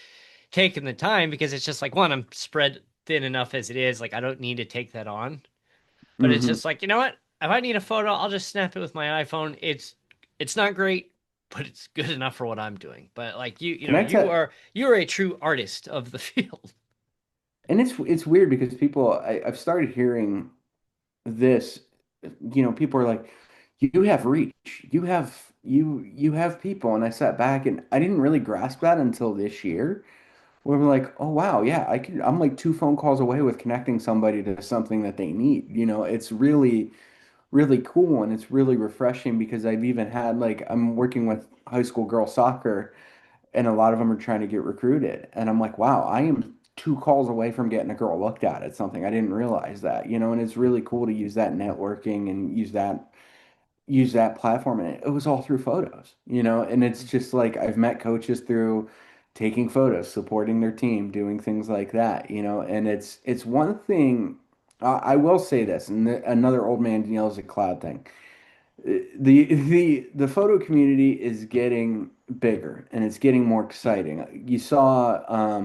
S1: taken the time because it's just like one, I'm spread thin enough as it is. Like I don't need to take that on. But it's
S2: Hmm.
S1: just like, you know what? If I need a photo, I'll just snap it with my iPhone. It's not great, but it's good enough for what I'm doing. But like
S2: Can I tell?
S1: you are a true artist of the field.
S2: And it's weird because I've started hearing this, people are like, you have reach, you have people, and I sat back and I didn't really grasp that until this year, where we're like, oh wow, yeah, I'm like 2 phone calls away with connecting somebody to something that they need. It's really, really cool and it's really refreshing because I've even had like I'm working with high school girls soccer and a lot of them are trying to get recruited. And I'm like, wow, I am 2 calls away from getting a girl looked at. It's something I didn't realize that, and it's really cool to use that networking and use that platform. And it was all through photos, and it's just like I've met coaches through taking photos, supporting their team, doing things like that, and it's one thing. I will say this, and another old man yells at cloud thing. The photo community is getting bigger and it's getting more exciting. You saw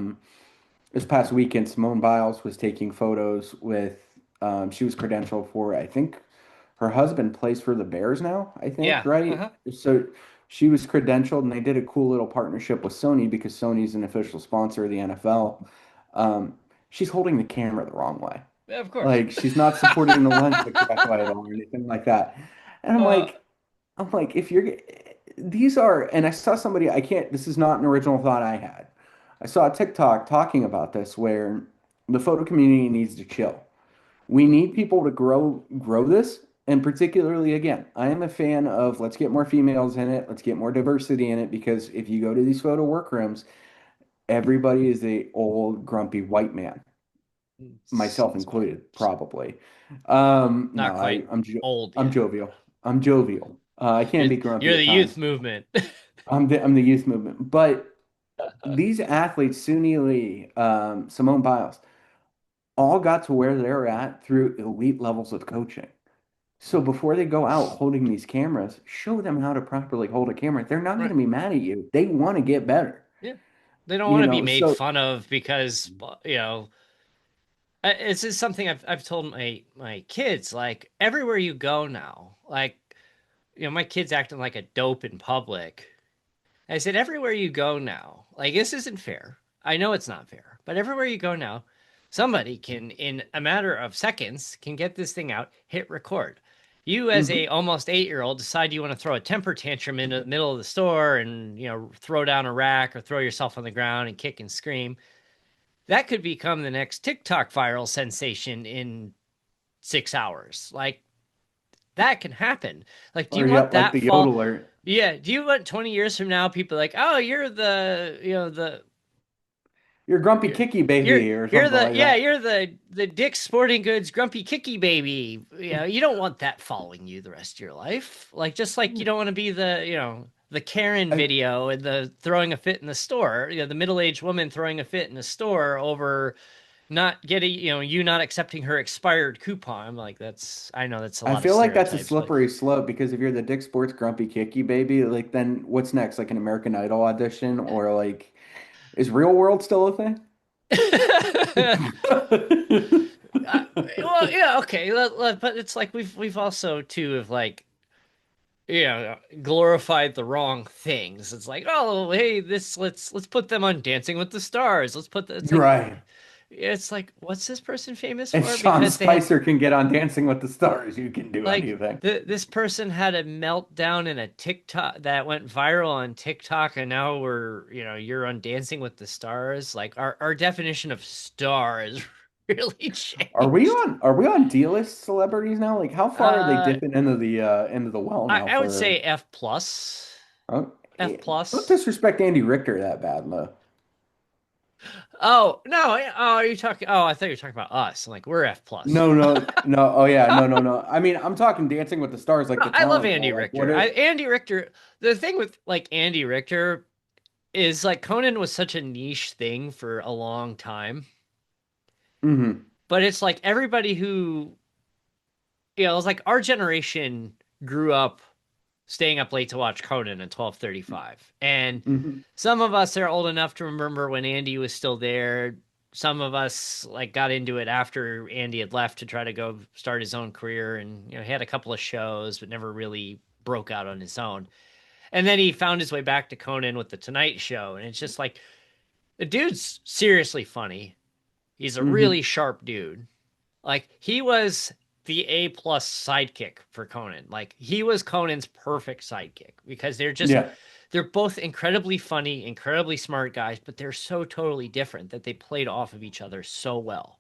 S2: this past weekend, Simone Biles was taking photos with she was credentialed for, I think her husband plays for the Bears now, I think,
S1: Yeah.
S2: right?
S1: Uh-huh.
S2: So she was credentialed and they did a cool little partnership with Sony because Sony's an official sponsor of the NFL. She's holding the camera the wrong way.
S1: Yeah, of course.
S2: Like she's not supporting the lens the correct way at all or anything like that. And I'm
S1: uh
S2: like, I'm like, if you're, these are, and I saw somebody, I can't, this is not an original thought I had. I saw a TikTok talking about this where the photo community needs to chill. We need people to grow this. And particularly, again, I am a fan of let's get more females in it, let's get more diversity in it, because if you go to these photo workrooms, everybody is a old, grumpy white man, myself
S1: Sounds about
S2: included,
S1: right.
S2: probably.
S1: Not
S2: No,
S1: quite old
S2: I'm
S1: yet.
S2: jovial. I'm jovial. I can
S1: You're
S2: be grumpy
S1: you're
S2: at
S1: the
S2: times.
S1: youth movement.
S2: I'm the youth movement. But these athletes, Suni Lee, Simone Biles, all got to where they're at through elite levels of coaching. So before they go out holding these cameras, show them how to properly hold a camera. They're not going
S1: Right.
S2: to be mad at you. They want to get better.
S1: Yeah. They don't want to be made
S2: So
S1: fun of because this is something I've told my kids, like everywhere you go now, like my kid's acting like a dope in public. I said, everywhere you go now, like this isn't fair. I know it's not fair, but everywhere you go now, somebody can, in a matter of seconds, can get this thing out, hit record. You, as a
S2: Hmm.
S1: almost 8-year-old, decide you want to throw a temper tantrum in the middle of the store and throw down a rack or throw yourself on the ground and kick and scream. That could become the next TikTok viral sensation in 6 hours. Like that can happen. Like, do
S2: Or
S1: you want
S2: yeah, like
S1: that
S2: the
S1: fall?
S2: yodeler.
S1: Yeah. Do you want 20 years from now, people like, oh, you're the,
S2: You're grumpy
S1: you're,
S2: kicky baby or
S1: you're
S2: something
S1: the,
S2: like
S1: yeah,
S2: that.
S1: you're the Dick's Sporting Goods grumpy kicky baby. You don't want that following you the rest of your life. Like, just like you don't want to be the Karen
S2: I,
S1: video and the throwing a fit in the store, the middle-aged woman throwing a fit in the store over not getting, you not accepting her expired coupon. Like I know that's a
S2: I
S1: lot of
S2: feel like that's a
S1: stereotypes, but
S2: slippery slope because if you're the Dick Sports grumpy kicky baby, like then what's next? Like an American Idol audition or like is Real World still a thing?
S1: uh, well, yeah, okay, but it's like we've also too have like glorified the wrong things. It's like, oh, hey, this let's put them on Dancing with the Stars. It's like
S2: Right.
S1: what's this person famous
S2: If
S1: for?
S2: Sean
S1: Because they had
S2: Spicer can get on Dancing with the Stars, you can do
S1: like
S2: anything.
S1: this person had a meltdown in a TikTok that went viral on TikTok, and now you're on Dancing with the Stars. Like our definition of star has really changed.
S2: Are we on D-list celebrities now? Like how far are they
S1: Uh,
S2: dipping into the well
S1: I,
S2: now
S1: I would
S2: for
S1: say F plus, F
S2: don't
S1: plus.
S2: disrespect Andy Richter that bad, though.
S1: Oh no! Oh, are you talking? Oh, I thought you were talking about us. I'm like, we're F plus.
S2: No, no, no. Oh yeah, no, no, no. I mean, I'm talking Dancing with the Stars, like
S1: No,
S2: the
S1: I love
S2: talent
S1: Andy
S2: show. Like what
S1: Richter.
S2: it
S1: Andy Richter. The thing with like Andy Richter is like Conan was such a niche thing for a long time,
S2: hmm
S1: but it's like everybody who it was like our generation grew up staying up late to watch Conan at 12:35, and
S2: hmm
S1: some of us are old enough to remember when Andy was still there. Some of us like got into it after Andy had left to try to go start his own career, and he had a couple of shows, but never really broke out on his own. And then he found his way back to Conan with the Tonight Show, and it's just like the dude's seriously funny. He's a really
S2: hmm
S1: sharp dude. Like he was the A plus sidekick for Conan. Like he was Conan's perfect sidekick because
S2: Yeah.
S1: they're both incredibly funny, incredibly smart guys, but they're so totally different that they played off of each other so well.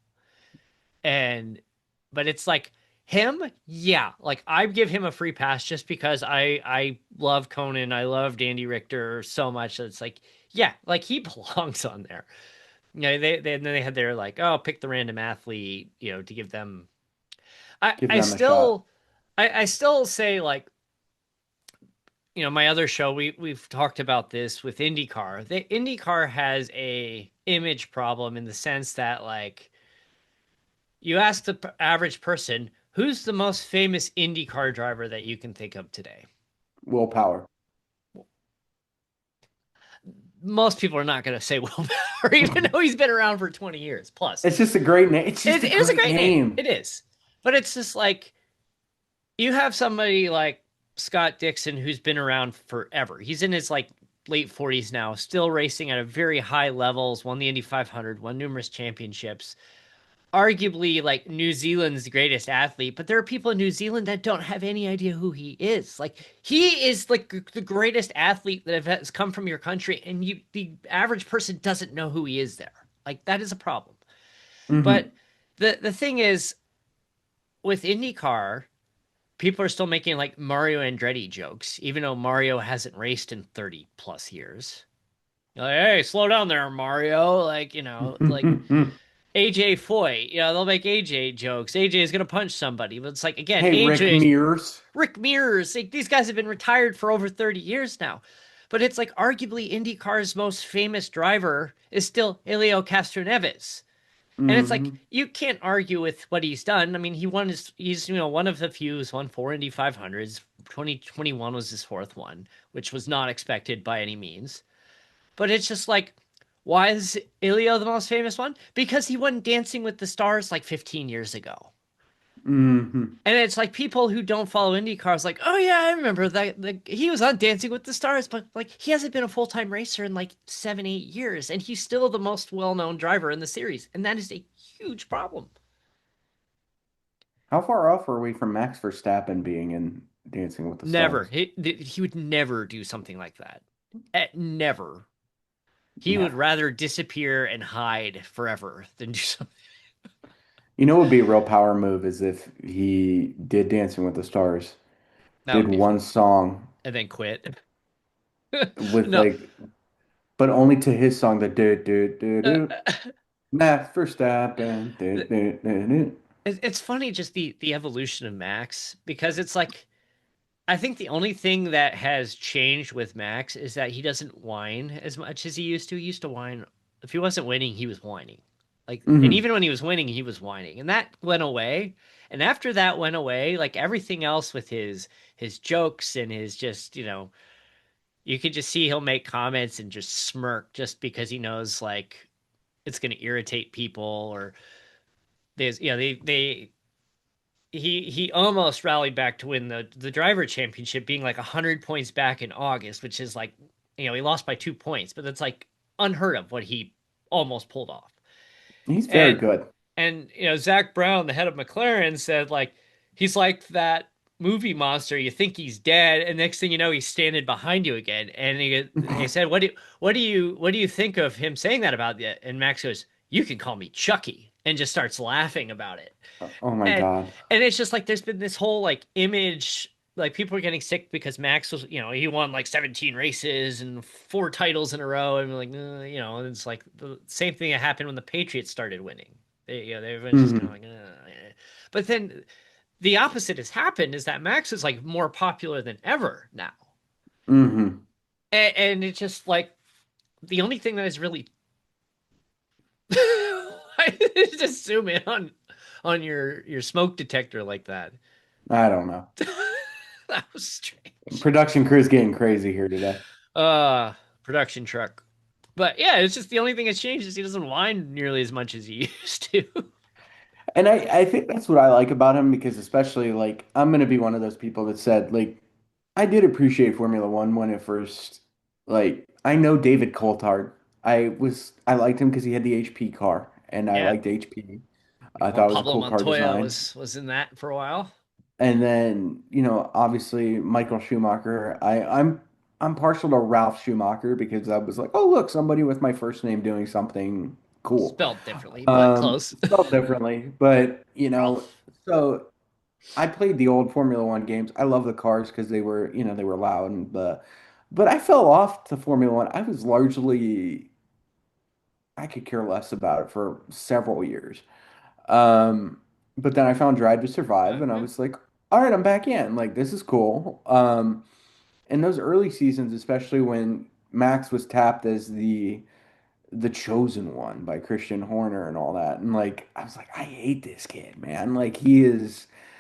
S1: And but it's like him, yeah, like I give him a free pass just because I love Conan, I love Dandy Richter so much that it's like, yeah, like he belongs on there. And then they had their like, oh, pick the random athlete, to give them. I
S2: Give
S1: I
S2: them a shot.
S1: still I still say like, my other show we've talked about this with IndyCar. The IndyCar has a image problem in the sense that like you ask the average person who's the most famous IndyCar driver that you can think of today.
S2: Willpower.
S1: Most people are not going to say Will Power, even though he's been around for 20 years plus.
S2: It's just a great name. It's just
S1: It
S2: a
S1: is a
S2: great
S1: great name.
S2: name.
S1: It is. But it's just like you have somebody like Scott Dixon who's been around forever. He's in his like late 40s now, still racing at a very high levels, won the Indy 500, won numerous championships. Arguably like New Zealand's greatest athlete, but there are people in New Zealand that don't have any idea who he is. Like he is like the greatest athlete that has come from your country, and the average person doesn't know who he is there. Like that is a problem. But
S2: hmm
S1: the thing is with IndyCar, people are still making like Mario Andretti jokes, even though Mario hasn't raced in 30 plus years. Like, hey, slow down there, Mario. Like, like AJ Foy, they'll make AJ jokes. AJ is gonna punch somebody, but it's like again,
S2: Hey, Rick
S1: AJ,
S2: Mears.
S1: Rick Mears, like these guys have been retired for over 30 years now. But it's like arguably IndyCar's most famous driver is still Helio Castroneves. And it's like
S2: hmm
S1: you can't argue with what he's done. I mean, he's one of the few who's won four Indy 500s. 2021 was his fourth one, which was not expected by any means. But it's just like, why is Ilio the most famous one? Because he won Dancing with the Stars like 15 years ago.
S2: Hmm.
S1: And it's like people who don't follow IndyCars, like, oh yeah, I remember that. Like, he was on Dancing with the Stars, but like he hasn't been a full-time racer in like 7, 8 years, and he's still the most well-known driver in the series, and that is a huge problem.
S2: How far off are we from Max Verstappen being in Dancing with the
S1: Never,
S2: Stars?
S1: he would never do something like that. Never. He would
S2: Never.
S1: rather disappear and hide forever than do something.
S2: You know what would be a real power move is if he did Dancing with the Stars,
S1: That
S2: did
S1: would be
S2: one
S1: fun,
S2: song
S1: and then quit.
S2: with
S1: No,
S2: like, but only to his song, the do do do
S1: uh,
S2: do. Max Verstappen. Do, do, do, do.
S1: it's funny just the evolution of Max because it's like I think the only thing that has changed with Max is that he doesn't whine as much as he used to. He used to whine. If he wasn't winning, he was whining. Like, and
S2: Hmm.
S1: even when he was winning, he was whining. And that went away. And after that went away, like everything else with his jokes and his just, you could just see he'll make comments and just smirk just because he knows like it's going to irritate people or there's, he almost rallied back to win the driver championship, being like 100 points back in August, which is like, he lost by 2 points, but that's like unheard of what he almost pulled off.
S2: He's very
S1: And
S2: good.
S1: Zach Brown, the head of McLaren, said like he's like that movie monster. You think he's dead, and next thing you know, he's standing behind you again. And he said, "What do you think of him saying that about you?" And Max goes, "You can call me Chucky," and just starts laughing about it.
S2: Oh my
S1: and
S2: God.
S1: and it's just like there's been this whole like image, like people are getting sick because Max was, he won like 17 races and 4 titles in a row, and like, and it's like the same thing that happened when the Patriots started winning. Everyone's just kind of
S2: Hmm.
S1: like, but then the opposite has happened is that Max is like more popular than ever now,
S2: Hmm.
S1: and it's just like the only thing that is really I just zoom in on your smoke detector like that.
S2: I don't know.
S1: That was strange.
S2: Production crew's getting crazy here today.
S1: Uh, Production truck. But yeah, it's just the only thing that's changed is he doesn't whine nearly as much as he used to.
S2: And I think that's what I like about him because especially like I'm gonna be one of those people that said like I did appreciate Formula One when it first like I know David Coulthard. I liked him because he had the HP car and I
S1: Yeah.
S2: liked HP. I
S1: Well,
S2: thought it was a
S1: Pablo
S2: cool car
S1: Montoya
S2: design.
S1: was in that for a while.
S2: And then, obviously Michael Schumacher. I'm partial to Ralph Schumacher because I was like, oh look, somebody with my first name doing something cool.
S1: Spelled differently, but close.
S2: Spelled differently, but
S1: Ralph.
S2: so I played the old Formula One games. I love the cars because they were loud but I fell off to Formula One. I was largely I could care less about it for several years. Um, but then I found Drive to Survive and I
S1: Okay.
S2: was like, all right, I'm back in. Like this is cool. In those early seasons, especially when Max was tapped as the chosen one by Christian Horner and all that. And like I was like, I hate this kid, man. Like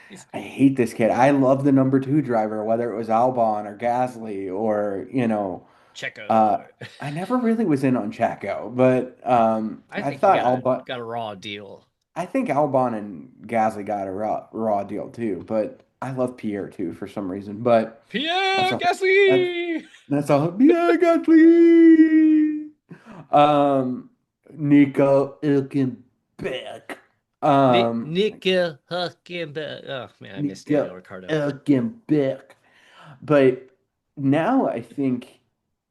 S1: He's
S2: I
S1: cool.
S2: hate this kid. I love the number two driver, whether it was Albon or Gasly or, uh,
S1: Checo.
S2: I never really was in on Chaco, but
S1: I
S2: I
S1: think he
S2: thought
S1: got a
S2: Albon,
S1: got a raw deal.
S2: I think Albon and Gasly got a raw deal too, but I love Pierre too for some reason. But that's
S1: Pierre
S2: a that's
S1: Gasly.
S2: that's a yeah, Gasly. Um, Nico Hülkenberg. Um,
S1: Nico Huckenberg. Oh man, I miss Daniel
S2: Nico
S1: Ricciardo.
S2: Hülkenberg. But now I think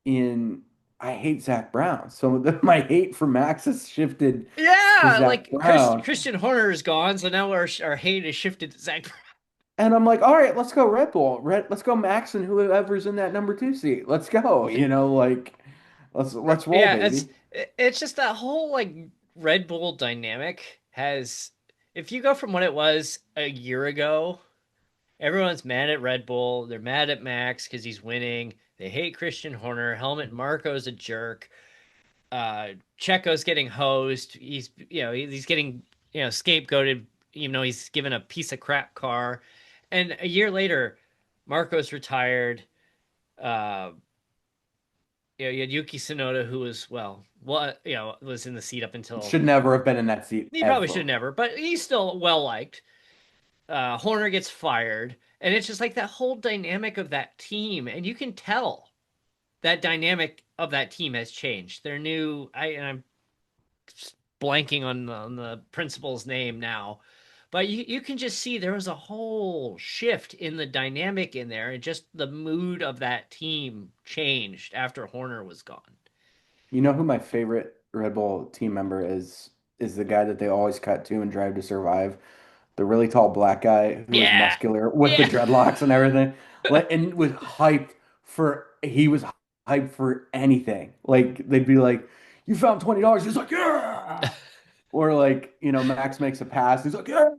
S2: in I hate Zach Brown. So my hate for Max has shifted to
S1: Yeah,
S2: Zach
S1: like
S2: Brown.
S1: Christian Horner is gone, so now our hate is shifted to Zach.
S2: And I'm like, all right, let's go Red Bull. Let's go Max and whoever's in that number two seat. Let's go. Like let's roll,
S1: Yeah, it's
S2: baby.
S1: it's just that whole like Red Bull dynamic has. If you go from what it was a year ago, everyone's mad at Red Bull. They're mad at Max because he's winning. They hate Christian Horner. Helmut Marko's a jerk. Checo's getting hosed. He's getting scapegoated. Even though he's given a piece of crap car, and a year later, Marco's retired. Uh, you had Yuki Tsunoda, who was was in the seat up until
S2: Should never have been in that seat
S1: he probably should have
S2: ever.
S1: never, but he's still well liked. Horner gets fired, and it's just like that whole dynamic of that team, and you can tell that dynamic of that team has changed. They're new. I'm blanking on the principal's name now, but you can just see there was a whole shift in the dynamic in there, and just the mood of that team changed after Horner was gone.
S2: You know who my favorite Red Bull team member is? Is the guy that they always cut to and Drive to Survive. The really tall black guy who was
S1: Yeah,
S2: muscular with the
S1: yeah,
S2: dreadlocks and everything. Like, and was hyped he was hyped for anything. Like they'd be like, "You found $20." He's like, "Yeah." Or like, Max makes a pass. He's like, "Yeah."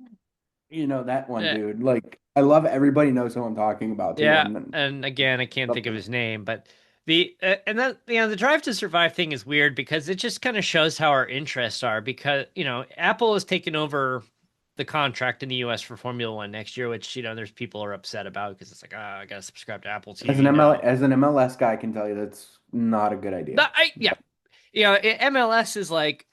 S2: That one
S1: yeah.
S2: dude. Like, I love everybody knows who I'm talking about too.
S1: Yeah,
S2: And then
S1: and again, I can't think of
S2: something.
S1: his name, but the and then the Drive to Survive thing is weird because it just kind of shows how our interests are because Apple has taken over the contract in the US for Formula One next year, which there's people are upset about because it's like I gotta subscribe to Apple TV now.
S2: As an MLS guy, I can tell you that's not a good idea.
S1: But yeah, MLS is like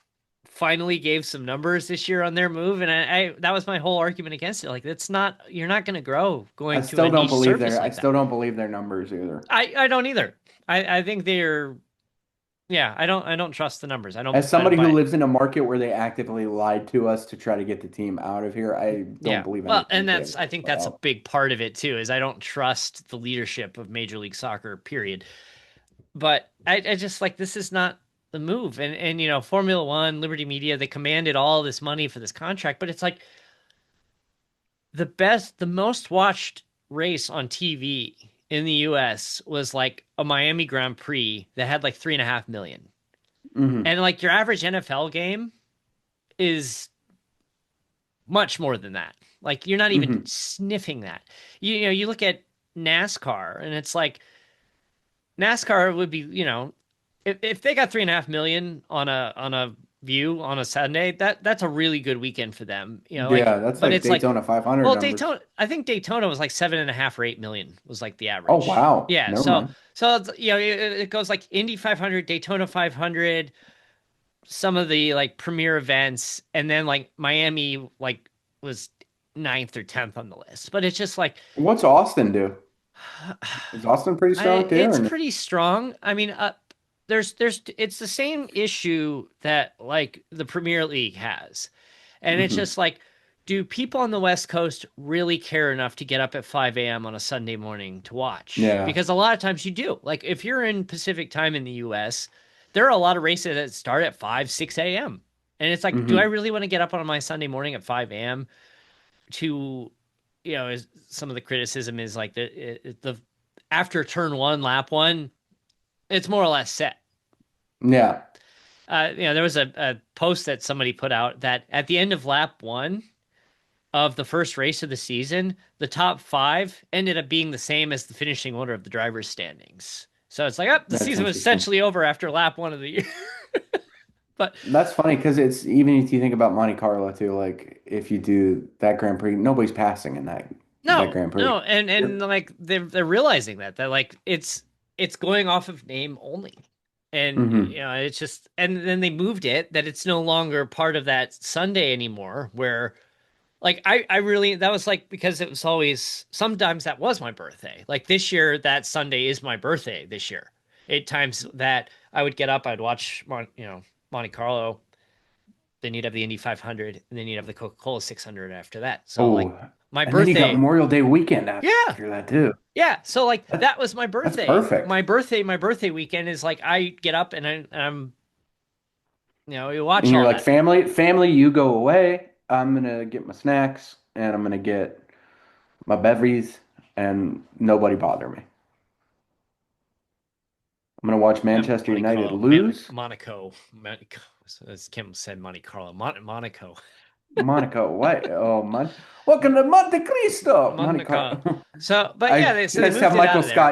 S1: finally gave some numbers this year on their move, and I that was my whole argument against it. Like that's not you're not going to grow
S2: I
S1: going to a
S2: still don't
S1: niche
S2: believe
S1: surface
S2: their I
S1: like that.
S2: still don't believe their numbers either.
S1: I don't either. I think they're yeah. I don't trust the numbers.
S2: As
S1: I don't
S2: somebody who
S1: buy it.
S2: lives in a market where they actively lied to us to try to get the team out of here, I don't
S1: Yeah.
S2: believe
S1: Well,
S2: anything
S1: and
S2: that they have
S1: that's
S2: to
S1: I think
S2: put
S1: that's a
S2: out.
S1: big part of it too. Is I don't trust the leadership of Major League Soccer. Period. But I just like this is not the move. And Formula One, Liberty Media, they commanded all this money for this contract, but it's like the most watched race on TV in the US was like a Miami Grand Prix that had like 3.5 million.
S2: Hmm.
S1: And like your average NFL game is much more than that. Like you're not even
S2: Hmm.
S1: sniffing that. You look at NASCAR and it's like NASCAR would be, if they got 3.5 million on a view on a Sunday, that's a really good weekend for them.
S2: Yeah, that's
S1: But
S2: like
S1: it's like,
S2: Daytona 500
S1: well,
S2: numbers.
S1: Daytona, I think Daytona was like 7.5 or 8 million was like the
S2: Oh,
S1: average.
S2: wow.
S1: Yeah.
S2: Never
S1: So,
S2: mind.
S1: it goes like Indy 500, Daytona 500, some of the like premier events, and then like Miami like was ninth or 10th on the list. But it's just like,
S2: What's Austin do? Is Austin pretty strong too, or
S1: it's
S2: no?
S1: pretty strong. I mean, it's the same issue that like the Premier League has. And it's
S2: Hmm.
S1: just like, do people on the West Coast really care enough to get up at 5 a.m. on a Sunday morning to watch?
S2: Yeah.
S1: Because a lot of times you do. Like if you're in Pacific time in the US, there are a lot of races that start at 5, 6 a.m. And it's like, do I
S2: Hmm.
S1: really want to get up on my Sunday morning at 5 a.m. to, some of the criticism is like the after turn one, lap one, it's more or less set.
S2: Yeah.
S1: There was a post that somebody put out that at the end of lap one of the first race of the season, the top five ended up being the same as the finishing order of the drivers' standings. So it's like, oh, the
S2: That's
S1: season was
S2: interesting.
S1: essentially over after lap one of the year. But
S2: That's funny because it's even if you think about Monte Carlo too, like if you do that Grand Prix, nobody's passing in that
S1: no,
S2: Grand Prix.
S1: no, and
S2: Yep.
S1: like they're realizing that like it's going off of name only. And
S2: Hmm.
S1: it's just and then they moved it that it's no longer part of that Sunday anymore where like I really that was like because it was always sometimes that was my birthday. Like this year that Sunday is my birthday this year. At times that I would get up, I'd watch Monte Carlo, then you'd have the Indy 500, and then you'd have the Coca-Cola 600 after that. So like
S2: Oh,
S1: my
S2: and then you got
S1: birthday,
S2: Memorial Day weekend
S1: yeah,
S2: after that too.
S1: yeah. So like
S2: That,
S1: that was my
S2: that's
S1: birthday.
S2: perfect.
S1: My birthday weekend is like I get up and I'm you watch
S2: And you're
S1: all
S2: like,
S1: that.
S2: family, you go away. I'm gonna get my snacks and I'm gonna get my bevies and nobody bother me. I'm gonna watch Manchester
S1: Monte
S2: United
S1: Carlo,
S2: lose.
S1: Monaco. As Kim said, Monte Carlo, Monaco,
S2: Monaco, what? Oh, welcome to Monte Cristo, Monte
S1: Monaco.
S2: Carlo.
S1: So, but
S2: I
S1: yeah,
S2: should
S1: they
S2: just have
S1: moved it out of there.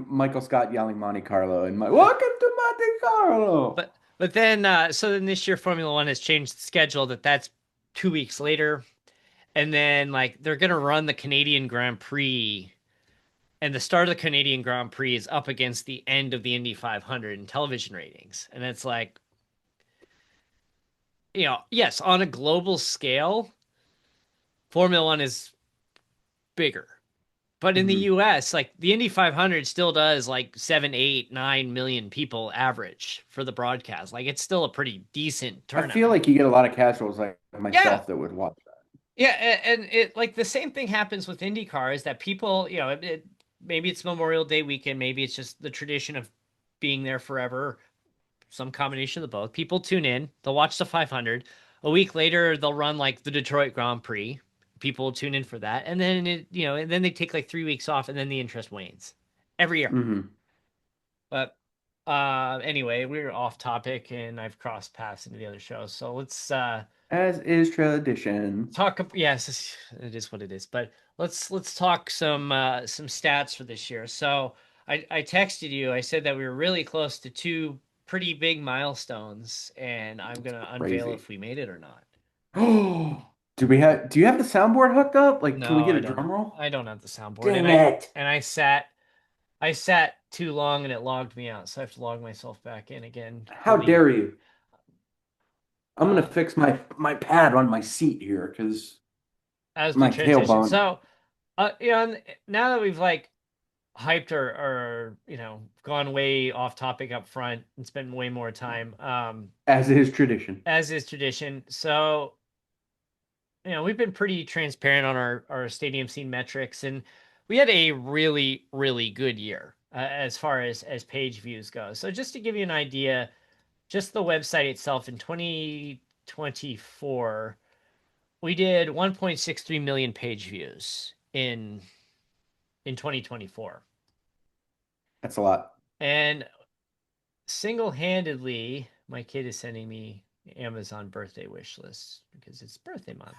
S2: Michael Scott yelling Monte Carlo, and my welcome to Monte Carlo.
S1: But then so then this year Formula One has changed the schedule that's 2 weeks later, and then like they're gonna run the Canadian Grand Prix, and the start of the Canadian Grand Prix is up against the end of the Indy 500 in television ratings, and it's like yes, on a global scale, Formula One is bigger. But in the
S2: Hmm.
S1: US, like the Indy 500 still does like 7, 8, 9 million people average for the broadcast. Like it's still a pretty decent
S2: I feel
S1: turnout.
S2: like you get a lot of casuals like
S1: Yeah.
S2: myself that would watch
S1: Yeah. And it like the same thing happens with IndyCar is that people, maybe it's Memorial Day weekend, maybe it's just the tradition of being there forever, some combination of the both. People tune in, they'll watch the 500. A week later, they'll run like the Detroit Grand Prix. People tune in for that, and then and then they take like 3 weeks off, and then the interest wanes every year.
S2: that. Hmm.
S1: But anyway, we're off topic, and I've crossed paths into the other shows. So let's
S2: As is tradition.
S1: talk. Yes, it is what it is. But let's talk some stats for this year. So I texted you. I said that we were really close to two pretty big milestones, and I'm gonna unveil
S2: Crazy.
S1: if we made it or not.
S2: Oh, do you have the soundboard hooked up? Like, can we
S1: No,
S2: get
S1: I
S2: a
S1: don't.
S2: drum roll?
S1: I don't have the soundboard, and
S2: Dang
S1: I
S2: it.
S1: and I sat too long, and it logged me out. So I have to log myself back in again.
S2: How
S1: Pretty.
S2: dare you? I'm gonna
S1: Uh,
S2: fix my pad on my seat here because
S1: as we
S2: my
S1: transition.
S2: tailbone.
S1: So, now that we've like hyped or gone way off topic up front and spent way more time,
S2: As is tradition.
S1: as is tradition. So, we've been pretty transparent on our stadium scene metrics, and we had a really really good year as far as page views go. So, just to give you an idea, just the website itself in 2024, we did 1.63 million page views in 2024.
S2: That's a lot.
S1: And single-handedly, my kid is sending me Amazon birthday wish lists because it's birthday month.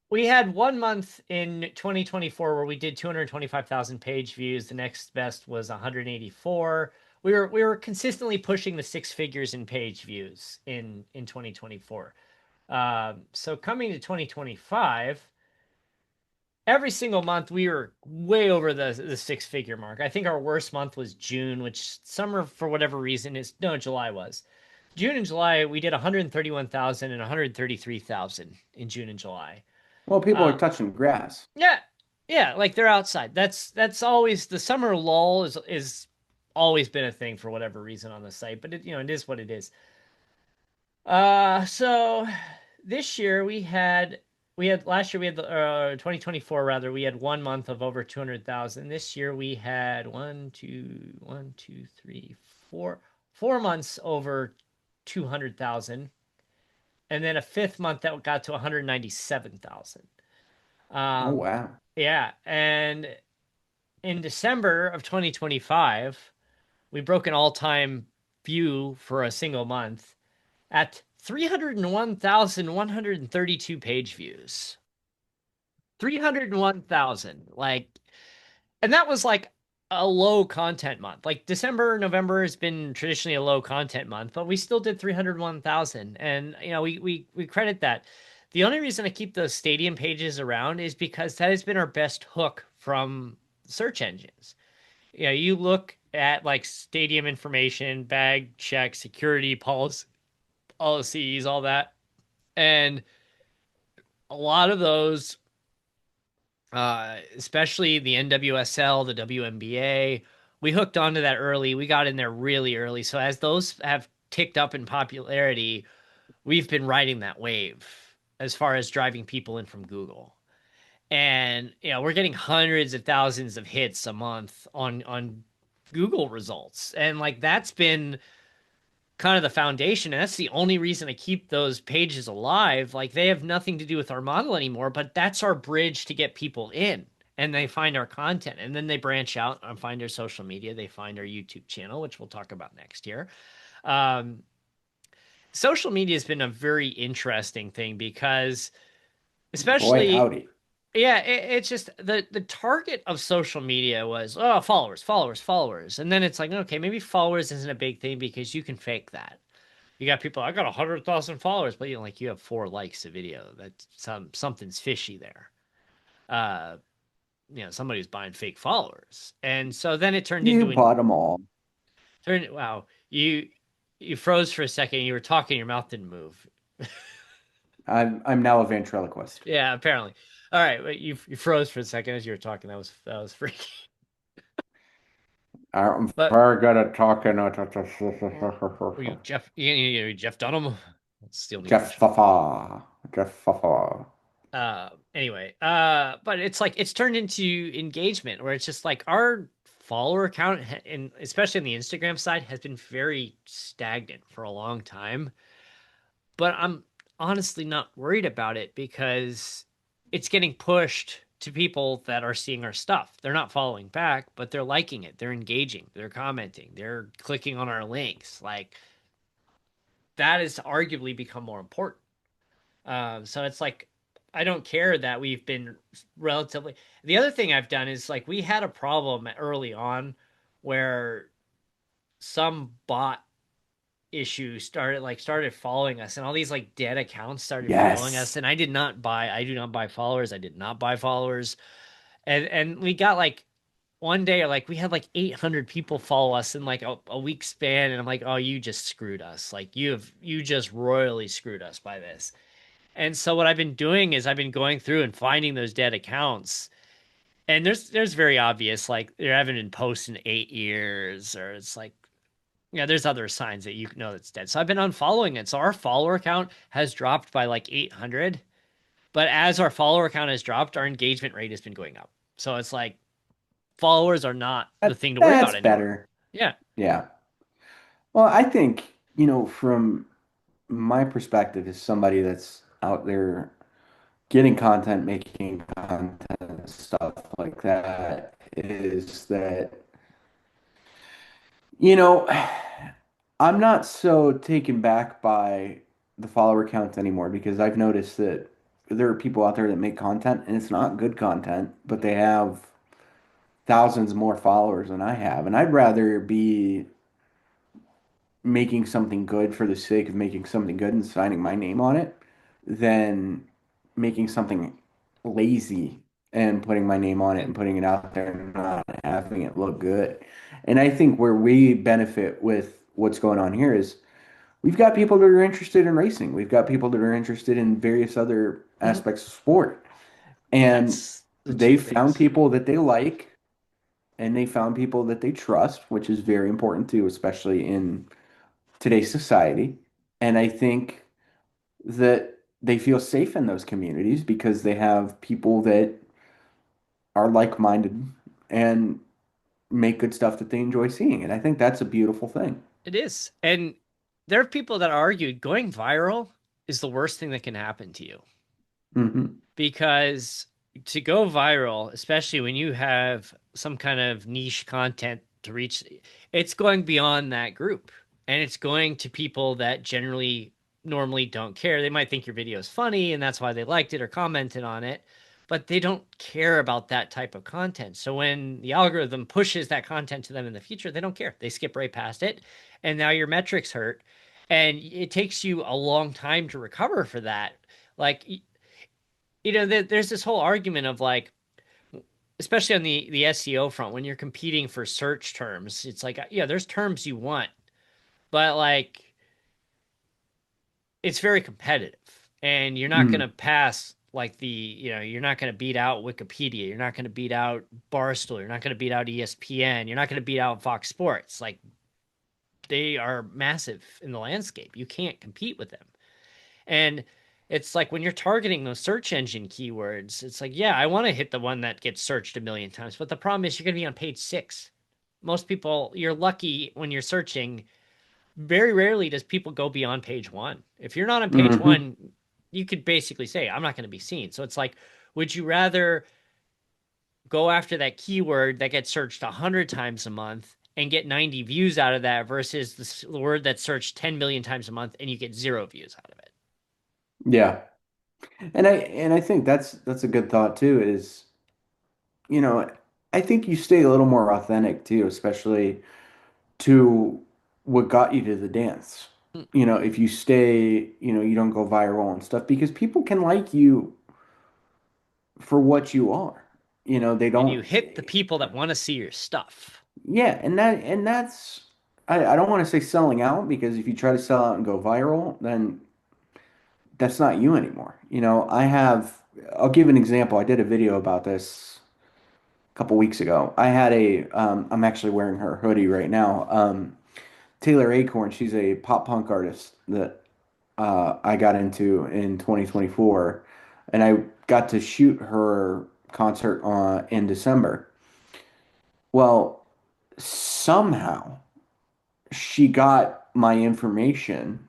S1: We had 1 month in 2024 where we did 225,000 page views. The next best was 184. We were consistently pushing the six figures in page views in 2024. So coming to 2025, every single month we were way over the six figure mark. I think our worst month was June, which summer for whatever reason is no, July was. June and July we did 131,000 and 133,000 in June and July.
S2: Well, people are
S1: Uh,
S2: touching grass.
S1: yeah, yeah, like they're outside. That's always the summer lull is always been a thing for whatever reason on the site, but it is what it is. So this year we had last year we had the 2024 rather we had 1 month of over 200,000. This year we had 4 months over 200,000, and then a fifth month that got to 197,000.
S2: Oh,
S1: Um,
S2: wow.
S1: yeah, and in December of 2025, we broke an all-time view for a single month at 301,132 page views. 301,000. Like, and that was like a low content month. Like December, November has been traditionally a low content month, but we still did 301,000. And we credit that. The only reason I keep those stadium pages around is because that has been our best hook from search engines. You look at like stadium information, bag check, security policies, all that. And a lot of those, especially the NWSL, the WNBA, we hooked onto that early. We got in there really early. So as those have ticked up in popularity, we've been riding that wave as far as driving people in from Google. And we're getting hundreds of thousands of hits a month on Google results. And like that's been kind of the foundation, and that's the only reason I keep those pages alive. Like they have nothing to do with our model anymore, but that's our bridge to get people in, and they find our content, and then they branch out and find our social media. They find our YouTube channel, which we'll talk about next year. um, Social media has been a very interesting thing because
S2: Boy,
S1: especially,
S2: howdy.
S1: yeah, it's just the target of social media was, oh, followers, followers, followers, and then it's like, okay, maybe followers isn't a big thing because you can fake that. You got people. I got 100,000 followers, but you have 4 likes a video. That something's fishy there. Uh, somebody's buying fake followers, and so then it turned
S2: You
S1: into an
S2: bought them all.
S1: wow. You froze for a second. You were talking. Your mouth didn't move.
S2: I'm now a ventriloquist.
S1: Yeah, apparently. All right, but you froze for a second as you were talking. That was freaky.
S2: I'm
S1: But
S2: very good at talking.
S1: were you Jeff? You Jeff Dunham? Steal me
S2: Jeff
S1: punch.
S2: Fafa. Jeff Fafa.
S1: Anyway, but it's like it's turned into engagement where it's just like our follower count, and especially on the Instagram side, has been very stagnant for a long time. But I'm honestly not worried about it because it's getting pushed to people that are seeing our stuff. They're not following back, but they're liking it. They're engaging. They're commenting. They're clicking on our links. Like that has arguably become more important. So it's like I don't care that we've been relatively. The other thing I've done is like we had a problem early on where some bot issue started following us, and all these like dead accounts started following us,
S2: Yes.
S1: and I do not buy followers. I did not buy followers. And we got like one day like we had like 800 people follow us in like a week span, and I'm like, oh, you just screwed us. Like you just royally screwed us by this. And so what I've been doing is I've been going through and finding those dead accounts. And there's very obvious like there haven't been posts in 8 years, or it's like yeah, there's other signs that you know that's dead. So I've been unfollowing it. So our follower count has dropped by like 800, but as our follower count has dropped, our engagement rate has been going up. So it's like followers are not the thing to worry
S2: That's
S1: about anymore.
S2: better.
S1: Yeah,
S2: Yeah. Well, I think, from my perspective as somebody that's out there getting content, making content, stuff like that, is that, you know, I'm not so taken back by the follower count anymore because I've noticed that there are people out there that make content and it's not good content, but they have thousands more followers than I have. And I'd rather be making something good for the sake of making something good and signing my name on it than making something lazy and putting my name on it and putting it out there and not having it look good. And I think where we benefit with what's going on here is we've got people that are interested in racing. We've got people that are interested in various other
S1: mhm.
S2: aspects of sport. And
S1: That's the two
S2: they found
S1: things.
S2: people that they like and they found people that they trust, which is very important too, especially in today's society. And I think that they feel safe in those communities because they have people that are like-minded and make good stuff that they enjoy seeing. And I think that's a beautiful thing.
S1: It is. And there are people that argue going viral is the worst thing that can happen to you
S2: Hmm.
S1: because to go viral, especially when you have some kind of niche content to reach, it's going beyond that group and it's going to people that generally normally don't care. They might think your video is funny and that's why they liked it or commented on it, but they don't care about that type of content. So when the algorithm pushes that content to them in the future, they don't care. They skip right past it. And now your metrics hurt. And it takes you a long time to recover for that. Like, there's this whole argument of like, especially on the SEO front, when you're competing for search terms, it's like, yeah, there's terms you want, but like, it's very competitive, and you're not going to
S2: Mm.
S1: pass like you're not going to beat out Wikipedia, you're not going to beat out Barstool, you're not going to beat out ESPN, you're not going to beat out Fox Sports. Like, they are massive in the landscape. You can't compete with them. And it's like when you're targeting those search engine keywords, it's like, yeah, I want to hit the one that gets searched a million times. But the problem is you're going to be on page 6. Most people, you're lucky when you're searching. Very rarely does people go beyond page 1. If you're not on page
S2: Hmm.
S1: 1, you could basically say, I'm not going to be seen. So it's like, would you rather go after that keyword that gets searched 100 times a month and get 90 views out of that versus the word that's searched 10 million times a month and you get 0 views out of it?
S2: Yeah. And I think that's a good thought too, is, you know, I think you stay a little more authentic too, especially to what got you to the dance. If you stay, you don't go viral and stuff because people can like you for what you are. They
S1: And you
S2: don't,
S1: hit the people that want to see your stuff.
S2: yeah, and that's I don't want to say selling out because if you try to sell out and go viral, then that's not you anymore. I'll give an example. I did a video about this a couple weeks ago. I'm actually wearing her hoodie right now. Taylor Acorn, she's a pop punk artist that I got into in 2024, and I got to shoot her concert in December. Well, somehow she got my information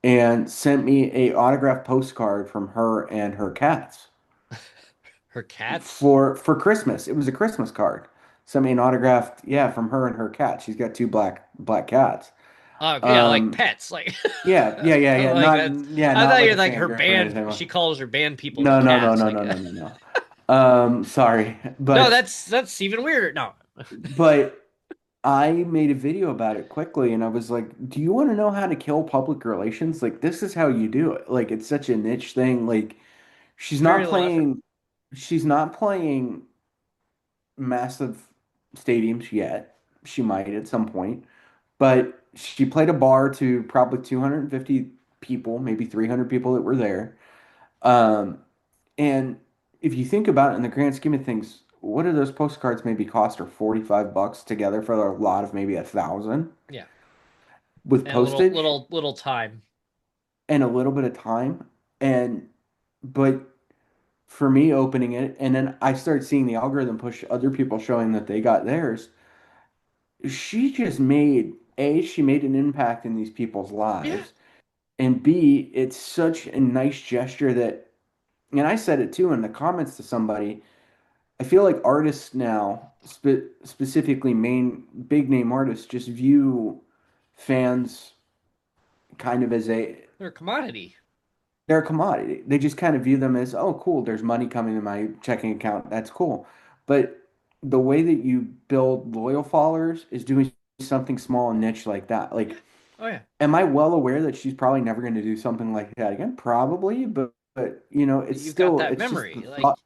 S2: and sent me a autographed postcard from her and her cats
S1: Her cats?
S2: for Christmas. It was a Christmas card. Sent me an autographed, yeah, from her and her cat. She's got two black cats.
S1: Oh yeah, like
S2: Um,
S1: pets. Like
S2: yeah, yeah, yeah, yeah.
S1: like that's. I
S2: Not
S1: thought
S2: like
S1: you're
S2: a
S1: like her
S2: fan or
S1: band.
S2: anything.
S1: She calls her band people the
S2: No, no, no,
S1: cats.
S2: no,
S1: Like
S2: no, no, no, no. Sorry,
S1: no,
S2: but
S1: that's even weirder. No,
S2: but I made a video about it quickly, and I was like, "Do you want to know how to kill public relations? Like, this is how you do it. Like, it's such a niche thing. Like, she's
S1: very
S2: not
S1: little effort.
S2: playing, she's not playing massive stadiums yet. She might at some point, but she played a bar to probably 250 people, maybe 300 people that were there. Um, and if you think about it in the grand scheme of things, what do those postcards maybe cost her? $45 together for a lot of maybe 1,000
S1: Yeah,
S2: with
S1: and a little
S2: postage
S1: little little time.
S2: and a little bit of time. And but for me opening it, and then I started seeing the algorithm push other people showing that they got theirs. She just made she made an impact in these people's
S1: Yeah,
S2: lives, and B, it's such a nice gesture that, and I said it too in the comments to somebody. I feel like artists now, specifically main big name artists, just view fans kind of as
S1: they're a commodity.
S2: they're a commodity. They just kind of view them as, oh, cool, there's money coming to my checking account. That's cool. But the way that you build loyal followers is doing something small and niche like that.
S1: Yeah.
S2: Like,
S1: Oh yeah,
S2: am I well aware that she's probably never going to do something like that again? Probably, but
S1: but you've got that
S2: it's just the
S1: memory. Like
S2: thought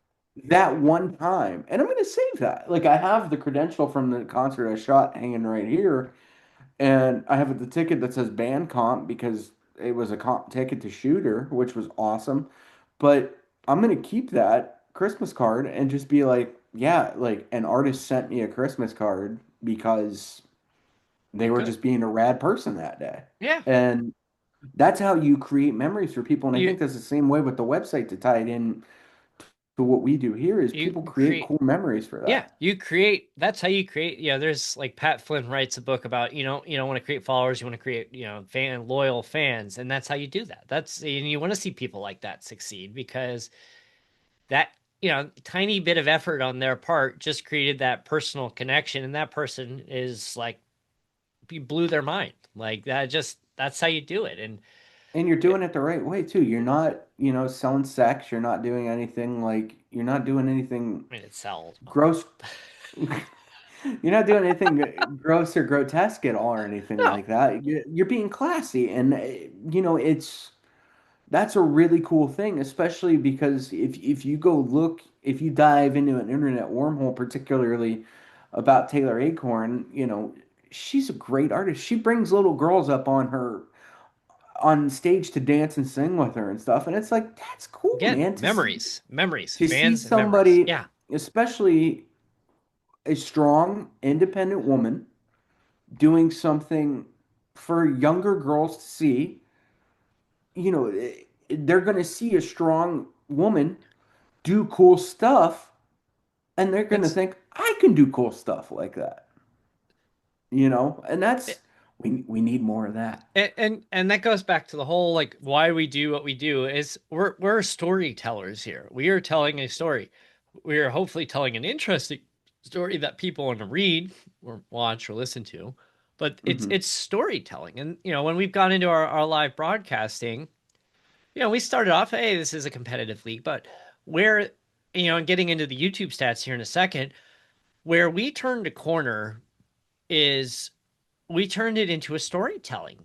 S2: that one time, and I'm going to save that. Like I have the credential from the concert I shot hanging right here, and I have the ticket that says band comp because it was a comp ticket to Shooter, which was awesome. But I'm going to keep that Christmas card and just be like, yeah, like an artist sent me a Christmas card because they
S1: they
S2: were
S1: could.
S2: just being a rad person that day.
S1: Yeah,
S2: And that's how you create memories for people. And I
S1: you
S2: think that's the same way with the website to tie it in to what we do here is
S1: you
S2: people create
S1: create.
S2: cool memories for
S1: Yeah,
S2: that.
S1: you create. That's how you create. Yeah, there's like Pat Flynn writes a book about you don't want to create followers, you want to create loyal fans, and that's how you do that. That's and you want to see people like that succeed because that tiny bit of effort on their part just created that personal connection, and that person is like you blew their mind like that. Just that's how you do it, and
S2: And you're
S1: it,
S2: doing it the right way too. You're not, selling sex. You're not doing anything like you're not doing anything
S1: I mean it sells, but
S2: gross. You're not doing anything gross or grotesque at all or anything
S1: no,
S2: like that. You're being classy, and it's that's a really cool thing, especially because if you go look, if you dive into an internet wormhole, particularly about Taylor Acorn, she's a great artist. She brings little girls up on stage to dance and sing with her and stuff, and it's like that's cool,
S1: again,
S2: man,
S1: memories,
S2: to see
S1: fans and memories.
S2: somebody,
S1: Yeah,
S2: especially a strong, independent woman, doing something for younger girls to see. They're going to see a strong woman do cool stuff, and they're going to
S1: it's
S2: think, I can do cool stuff like that, and we need more of that.
S1: and that goes back to the whole like why we do what we do is we're storytellers here. We are telling a story. We are hopefully telling an interesting story that people want to read or watch or listen to. But
S2: Hmm.
S1: it's storytelling. And when we've gone into our live broadcasting, we started off, hey, this is a competitive league, but where and getting into the YouTube stats here in a second, where we turned a corner is we turned it into a storytelling.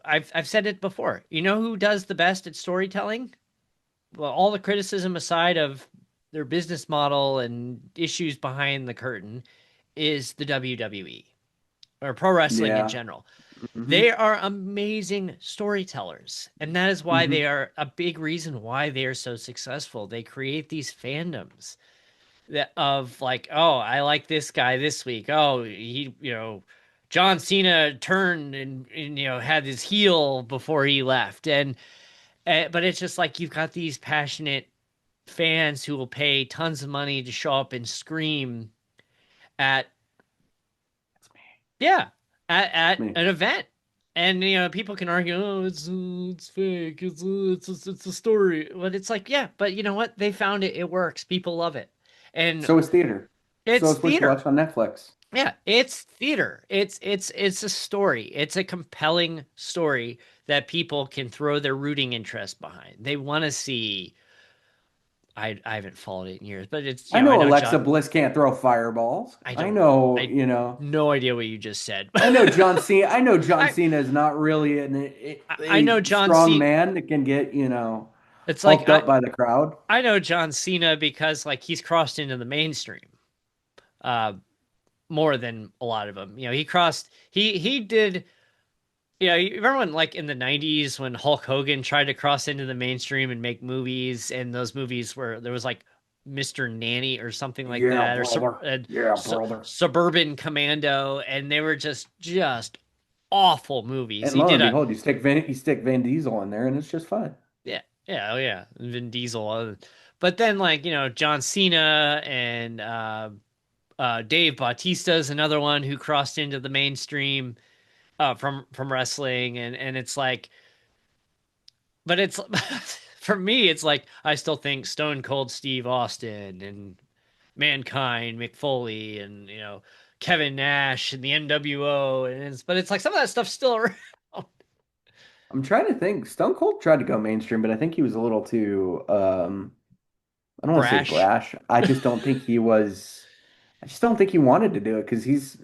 S1: I've said it before. You know who does the best at storytelling? Well, all the criticism aside of their business model and issues behind the curtain is the WWE or pro wrestling in
S2: Yeah,
S1: general.
S2: Hmm.
S1: They are amazing storytellers. And that is why they
S2: Hmm.
S1: are a big reason why they are so successful. They create these fandoms that of like, oh, I like this guy this week. Oh, John Cena turned and had his heel before he left. But it's just like you've got these passionate fans who will pay tons of money to show up and scream at yeah, at
S2: Me.
S1: an event. And people can argue, oh, it's fake, it's a story, but it's like, yeah, but you know what? They found it. It works. People love it, and
S2: So is theater. So
S1: it's
S2: is what you
S1: theater.
S2: watch on Netflix.
S1: Yeah, it's theater. It's a story. It's a compelling story that people can throw their rooting interest behind. They want to see. I haven't followed it in years, but it's
S2: I
S1: I
S2: know
S1: know
S2: Alexa
S1: John.
S2: Bliss can't throw fireballs.
S1: I
S2: I
S1: don't.
S2: know,
S1: I no idea what you just said.
S2: I know John Cena. I know John
S1: I
S2: Cena is not really a,
S1: I know
S2: a
S1: John
S2: strong
S1: C.
S2: man that can get,
S1: It's like
S2: hulked up by the crowd.
S1: I know John Cena because like he's crossed into the mainstream uh more than a lot of them. He did you remember when like in the 90s when Hulk Hogan tried to cross into the mainstream and make movies and those movies where there was like Mr. Nanny or something like
S2: Yeah,
S1: that or
S2: brother. Yeah, brother.
S1: Suburban Commando and they were just awful movies.
S2: And
S1: He
S2: lo
S1: did
S2: and
S1: a
S2: behold, you stick Van Diesel in there, and it's just fun.
S1: Yeah, yeah, oh yeah, Vin Diesel. But then like John Cena and Dave Bautista is another one who crossed into the mainstream from wrestling, and it's like, but it's for me, it's like I still think Stone Cold Steve Austin and Mankind, Mick Foley, and Kevin Nash and the NWO, but it's like some of that stuff's still around.
S2: I'm trying to think. Stone Cold tried to go mainstream, but I think he was a little too, I don't want to say
S1: Brash.
S2: brash. I just don't think he wanted to do it because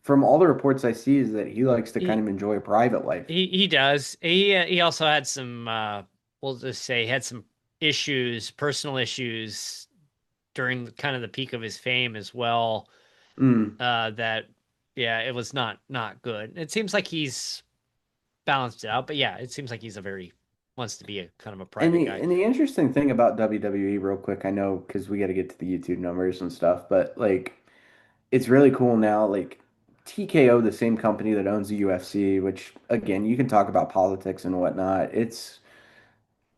S2: from all the reports I see, is that he likes to kind
S1: He
S2: of enjoy a private life.
S1: he does. He also had some we'll just say he had some personal issues during kind of the peak of his fame as well.
S2: Mm.
S1: That yeah, it was not good. It seems like he's balanced it out, but yeah, it seems like he's a very wants to be a kind of a
S2: And
S1: private
S2: the
S1: guy.
S2: and the interesting thing about WWE, real quick, I know because we got to get to the YouTube numbers and stuff, but like it's really cool now. Like TKO, the same company that owns the UFC, which again, you can talk about politics and whatnot.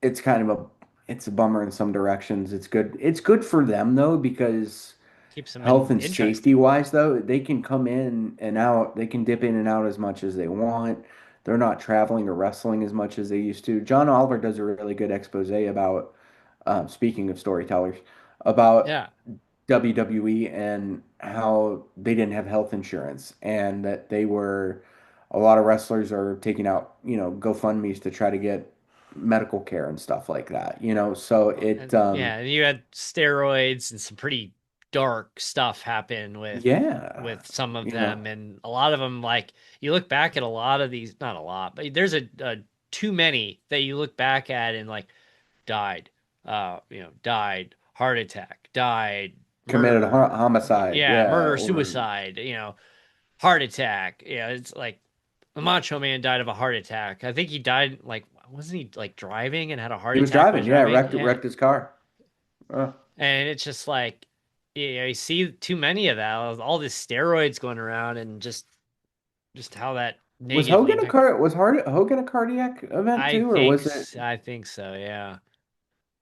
S2: It's kind of it's a bummer in some directions. It's good. It's good for them though because
S1: Keeps him
S2: health
S1: in
S2: and
S1: interesting.
S2: safety wise though, they can come in and out. They can dip in and out as much as they want. They're not traveling or wrestling as much as they used to. John Oliver does a really good expose about, speaking of storytellers, about
S1: Yeah.
S2: WWE and how they didn't have health insurance and that a lot of wrestlers are taking out, GoFundMe's to try to get medical care and stuff like that. So
S1: And yeah, and you had steroids and some pretty dark stuff happen
S2: yeah,
S1: with some of
S2: you know,
S1: them, and a lot of them. Like you look back at a lot of these, not a lot, but there's a too many that you look back at and like died, died, heart attack, died,
S2: committed
S1: murder,
S2: homicide,
S1: yeah,
S2: yeah,
S1: murder,
S2: or
S1: suicide, heart attack. Yeah, it's like the Macho Man died of a heart attack. I think he died like wasn't he like driving and had a heart
S2: he was
S1: attack while
S2: driving, yeah,
S1: driving? Yeah.
S2: wrecked his car. Uh,
S1: And it's just like, you see too many of that, all this steroids going around, and just how that negatively impact.
S2: Hogan a cardiac event too, or was it?
S1: I think so. Yeah.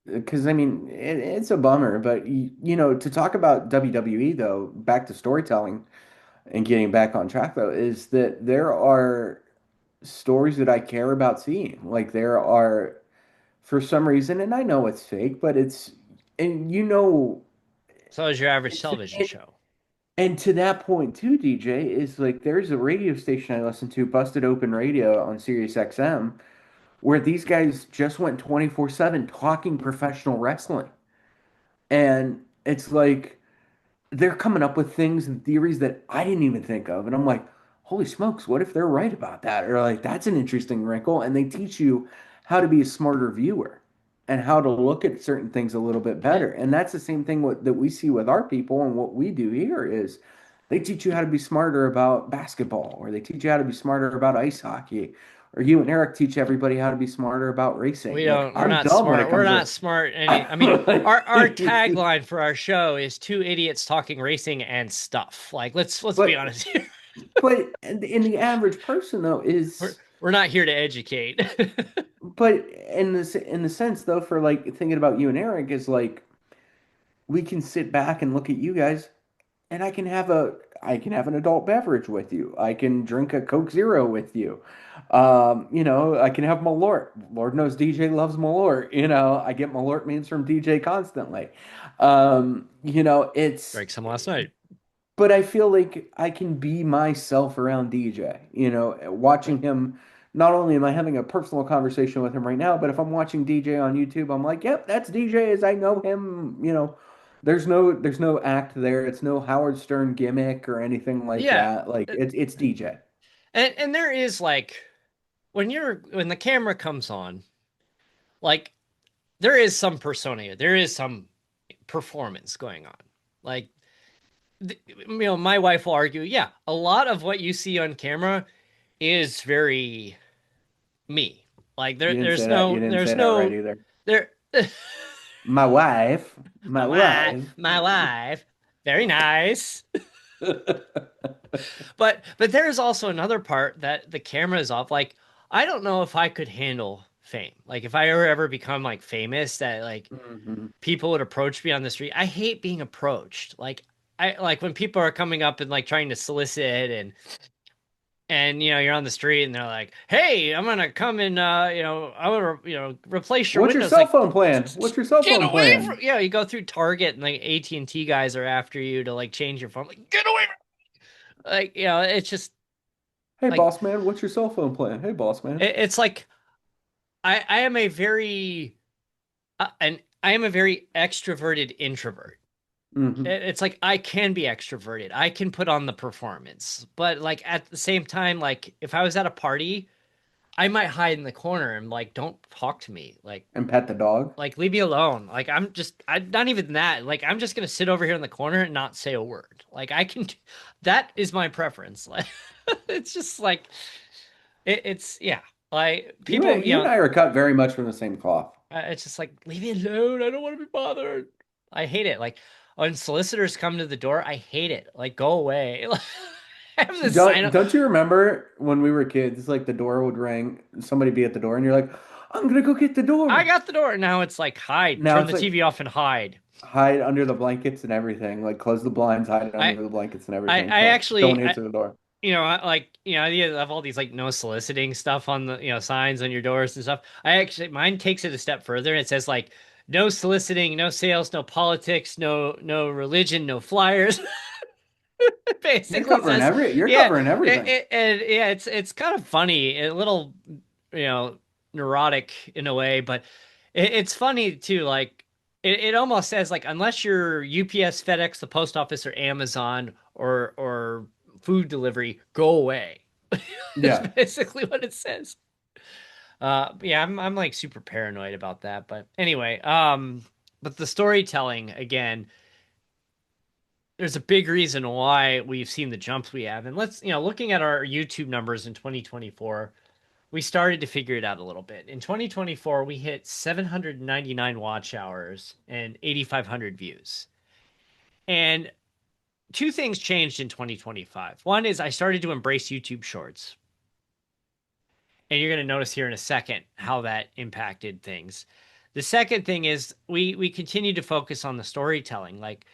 S2: Because I mean, it's a bummer, but to talk about WWE though, back to storytelling and getting back on track though, is that there are stories that I care about seeing. Like there are, for some reason, and I know it's fake, but and
S1: So is your average
S2: it's,
S1: television show.
S2: and to that point too, DJ, is like there's a radio station I listen to, Busted Open Radio on Sirius XM, where these guys just went 24/7 talking professional wrestling. And it's like they're coming up with things and theories that I didn't even think of. And I'm like, holy smokes, what if they're right about that? Or like, that's an interesting wrinkle. And they teach you how to be a smarter viewer and how to look at certain things a little bit
S1: Yeah.
S2: better. And that's the same thing that we see with our people and what we do here is They teach you how to be smarter about basketball, or they teach you how to be smarter about ice hockey, or you and Eric teach everybody how to be smarter about racing.
S1: We
S2: Like
S1: don't. We're
S2: I'm
S1: not
S2: dumb when it
S1: smart. We're
S2: comes
S1: not
S2: to
S1: smart. I mean, our tagline for our show is two idiots talking racing and stuff. Like, let's be
S2: but
S1: honest here.
S2: in the average person though
S1: We're
S2: is
S1: we're not here to educate.
S2: but in the sense though for like thinking about you and Eric is like we can sit back and look at you guys and I can have an adult beverage with you. I can drink a Coke Zero with you. I can have Malort. Lord knows DJ loves Malort. I get Malort memes from DJ constantly. It's
S1: Drank some last night.
S2: but I feel like I can be myself around DJ. Watching him, not only am I having a personal conversation with him right now, but if I'm watching DJ on YouTube, I'm like, yep, that's DJ as I know him. There's no act there. It's no Howard Stern gimmick or anything like
S1: Yeah,
S2: that. Like it's DJ.
S1: and there is like when the camera comes on, like there is some persona, there is some performance going on. Like my wife will argue, yeah, a lot of what you see on camera is very me. Like
S2: You didn't say that. You didn't say
S1: there's
S2: that right
S1: no
S2: either.
S1: there
S2: My wife, my wife.
S1: my wife, very nice. But there's also another part that the camera is off. Like I don't know if I could handle fame. Like if I ever become like famous that like
S2: Mhm.
S1: people would approach me on the street. I hate being approached. Like I like when people are coming up and like trying to solicit and you're on the street and they're like, "Hey, I'm gonna come and I want to replace your
S2: What's your
S1: windows."
S2: cell
S1: Like,
S2: phone plan? What's your cell
S1: get
S2: phone
S1: away from
S2: plan?
S1: you go through Target and like AT&T guys are after you to like change your phone. Like, get away from like it's just
S2: Hey,
S1: like
S2: boss man, what's your cell phone plan? Hey, boss man.
S1: it's like I am a very and I am a very extroverted introvert.
S2: Hmm.
S1: It's like I can be extroverted. I can put on the performance. But like at the same time, like if I was at a party, I might hide in the corner and like don't talk to me.
S2: And pet the dog.
S1: Like leave me alone. Like I'm not even that. Like I'm just gonna sit over here in the corner and not say a word. Like I can that is my preference. Like it's just like it's yeah. Like
S2: You
S1: people,
S2: and you and I are cut very much from the same cloth.
S1: it's just like leave me alone. I don't want to be bothered. I hate it. Like when solicitors come to the door, I hate it. Like go away. I have this sign
S2: Don't
S1: up.
S2: don't you remember when we were kids, like the door would ring, somebody be at the door, and you're like, I'm gonna go get the
S1: I
S2: door.
S1: got the door. Now it's like hide.
S2: Now
S1: Turn
S2: it's
S1: the
S2: like
S1: TV off and hide.
S2: hide under the blankets and everything, like close the blinds, hide under
S1: I
S2: the blankets and
S1: I
S2: everything.
S1: I
S2: Don't
S1: actually
S2: answer the door.
S1: I have all these like no soliciting stuff on the signs on your doors and stuff. I actually mine takes it a step further. It says like no soliciting, no sales, no politics, no religion, no flyers. It basically says
S2: You're
S1: yeah,
S2: covering everything.
S1: and yeah, it's kind of funny, a little you know neurotic in a way, but it's funny too. Like it almost says like unless you're UPS, FedEx, the post office, or Amazon or food delivery, go away. It's
S2: Yeah.
S1: basically what it says. Yeah, I'm like super paranoid about that. But anyway, but the storytelling again, there's a big reason why we've seen the jumps we have. And looking at our YouTube numbers in 2024, we started to figure it out a little bit. In 2024, we hit 799 watch hours and 8,500 views. And two things changed in 2025. One is I started to embrace YouTube Shorts. And you're going to notice here in a second how that impacted things. The second thing is we continue to focus on the storytelling. Like,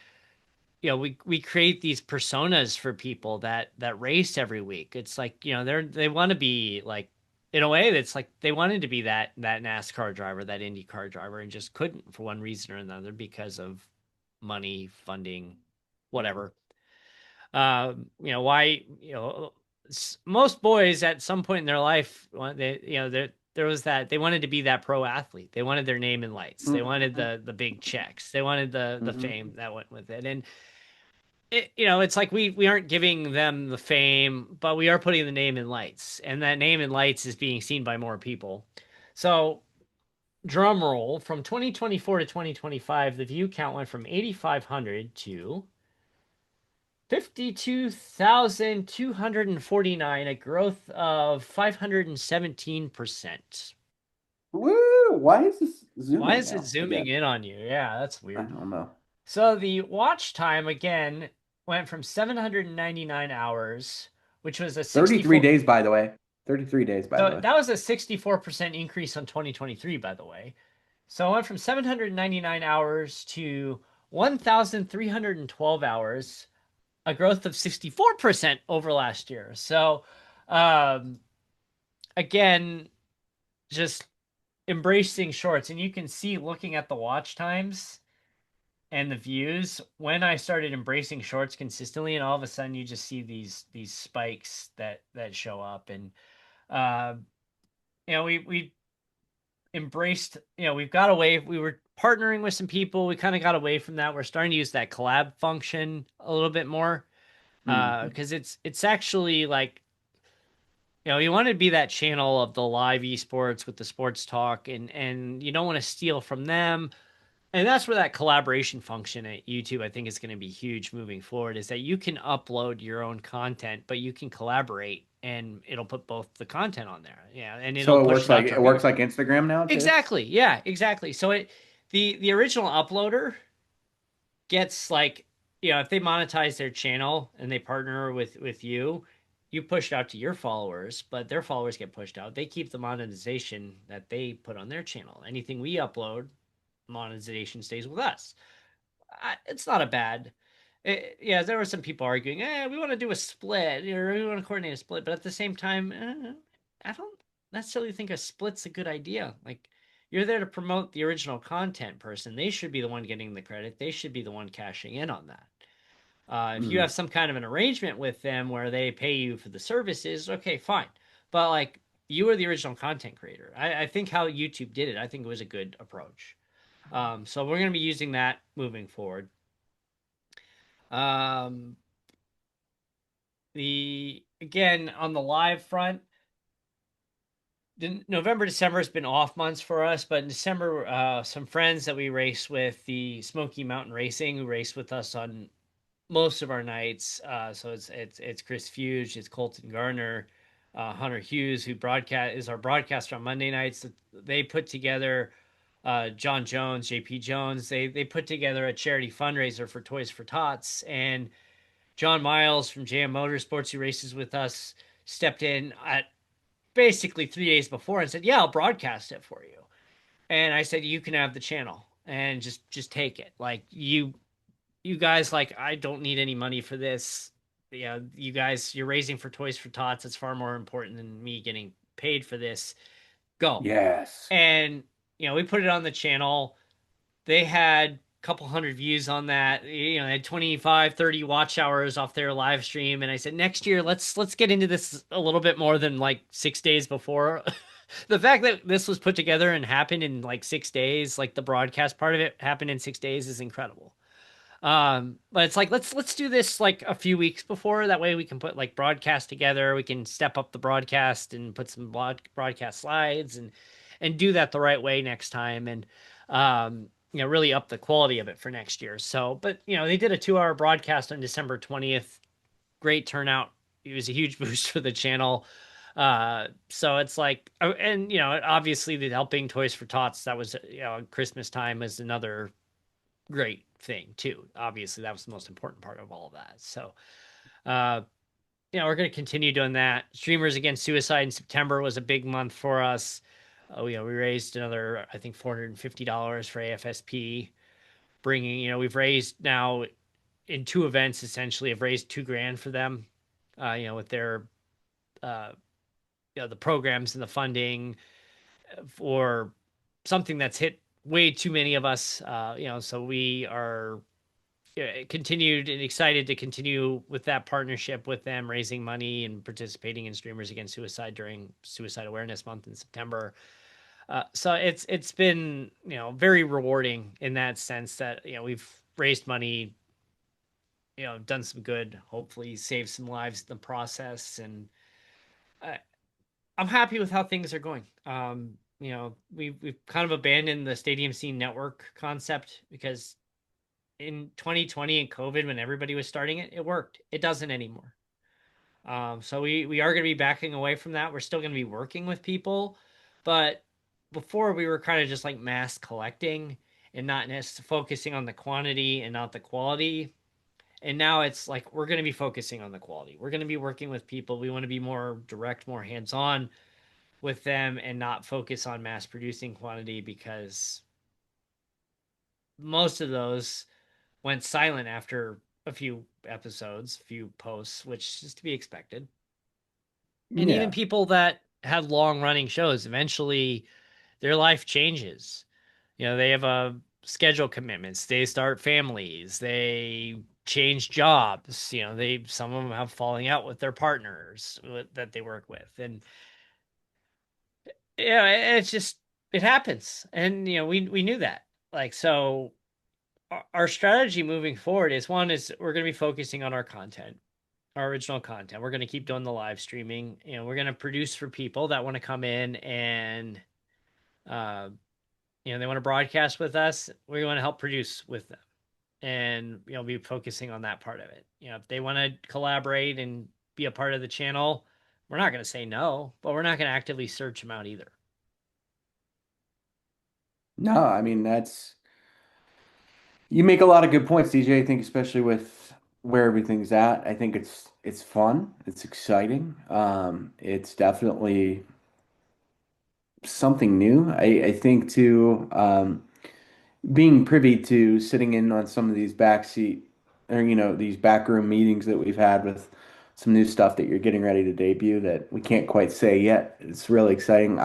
S1: we create these personas for people that race every week. It's like, they want to be like, in a way that's like they wanted to be that NASCAR driver, that IndyCar driver, and just couldn't for one reason or another because of money, funding, whatever. Why, most boys at some point in their life, there was that they wanted to be that pro athlete. They wanted their name in lights. They wanted
S2: Hmm.
S1: the big checks. They wanted the
S2: Hmm.
S1: fame that went with it. And it's like we aren't giving them the fame, but we are putting the name in lights, and that name in lights is being seen by more people. So, drum roll, from 2024 to 2025, the view count went from 8,500 to 52,249, a growth of 517%.
S2: Woo! Why is this
S1: Why
S2: zooming
S1: is it
S2: now
S1: zooming
S2: again?
S1: in on you? Yeah, that's
S2: I
S1: weird.
S2: don't know.
S1: So the watch time again went from 799 hours, which was a
S2: 33
S1: 64.
S2: days, by the way. 33 days, by the
S1: So
S2: way.
S1: that was a 64% increase on 2023, by the way. So I went from 799 hours to 1,312 hours, a growth of 64% over last year. So, um, again, just embracing shorts. And you can see looking at the watch times and the views when I started embracing shorts consistently, and all of a sudden you just see these spikes that show up. And uh, we embraced, we've got away. We were partnering with some people. We kind of got away from that. We're starting to use that collab function a little bit more
S2: Hmm.
S1: because it's actually like, you want to be that channel of the live esports with the sports talk, and you don't want to steal from them. And that's where that collaboration function at YouTube, I think, is going to be huge moving forward, is that you can upload your own content, but you can collaborate and it'll put both the content on there. Yeah. And it'll
S2: So
S1: push it out to
S2: it
S1: a bigger.
S2: works like Instagram now too.
S1: Exactly. Yeah, exactly. So the original uploader gets like, if they monetize their channel and they partner with you, you push it out to your followers, but their followers get pushed out. They keep the monetization that they put on their channel. Anything we upload, monetization stays with us. It's not a bad. Yeah, there were some people arguing, we want to do a split, or we want to coordinate a split, but at the same time, I don't necessarily think a split's a good idea. Like, you're there to promote the original content person. They should be the one getting the credit. They should be the one cashing in on that. If you
S2: Hmm.
S1: have some kind of an arrangement with them where they pay you for the services, okay, fine. But like, you are the original content creator. I think how YouTube did it, I think it was a good approach. So we're going to be using that moving forward. Um, the again on the live front, November, December has been off months for us, but in December, some friends that we race with, the Smoky Mountain Racing, who race with us on most of our nights. So it's Chris Fuge, it's Colton Garner, Hunter Hughes, who broadcast is our broadcaster on Monday nights. They put together John Jones, JP Jones. They put together a charity fundraiser for Toys for Tots, and John Miles from JM Motorsports, who races with us, stepped in at basically 3 days before and said, "Yeah, I'll broadcast it for you." And I said, "You can have the channel and just take it. Like, you guys, like, I don't need any money for this. Yeah, you guys, you're raising for Toys for Tots. It's far more important than me getting paid for this. Go."
S2: Yes.
S1: And we put it on the channel. They had a couple hundred views on that. They had 25, 30 watch hours off their live stream. And I said, next year, let's get into this a little bit more than like 6 days before. The fact that this was put together and happened in like 6 days, like the broadcast part of it happened in 6 days, is incredible. But it's like, let's do this like a few weeks before. That way we can put like broadcast together. We can step up the broadcast and put some broadcast slides and do that the right way next time. And really up the quality of it for next year. So, but they did a 2 hour broadcast on December 20th. Great turnout. It was a huge boost for the channel. So it's like, and obviously the helping Toys for Tots, that was Christmas time, is another great thing too. Obviously, that was the most important part of all of that. So, uh, we're going to continue doing that. Streamers Against Suicide in September was a big month for us. We raised another, I think, $450 for AFSP. Bringing, we've raised now in 2 events essentially. Have raised $2,000 for them. With their, uh, the programs and the funding for something that's hit way too many of us. So we are continued and excited to continue with that partnership with them, raising money and participating in Streamers Against Suicide during Suicide Awareness Month in September. So it's been very rewarding in that sense that we've raised money, done some good, hopefully saved some lives in the process, and uh, I'm happy with how things are going. We've kind of abandoned the stadium scene network concept because in 2020 and COVID when everybody was starting it, it worked. It doesn't anymore. So we are going to be backing away from that. We're still going to be working with people, but before we were kind of just like mass collecting and not necessarily focusing on the quantity and not the quality. And now it's like we're going to be focusing on the quality. We're going to be working with people. We want to be more direct, more hands-on with them and not focus on mass producing quantity because most of those went silent after a few episodes, a few posts, which is to be expected. And even
S2: Yeah.
S1: people that had long running shows, eventually their life changes. They have a schedule commitments, they start families, they change jobs, they some of them have falling out with their partners that they work with. And it's just it happens. And we knew that. Like so our strategy moving forward is one is we're going to be focusing on our content, our original content. We're going to keep doing the live streaming. We're going to produce for people that want to come in and uh, they want to broadcast with us. We want to help produce with them, and be focusing on that part of it. If they want to collaborate and be a part of the channel, we're not going to say no, but we're not going to actively search them out either.
S2: No, I mean that's you make a lot of good points, DJ. I think especially with where everything's at, I think it's fun, it's exciting. It's definitely something new. I think too, being privy to sitting in on some of these backseat or these backroom meetings that we've had with some new stuff that you're getting ready to debut that we can't quite say yet. It's really exciting.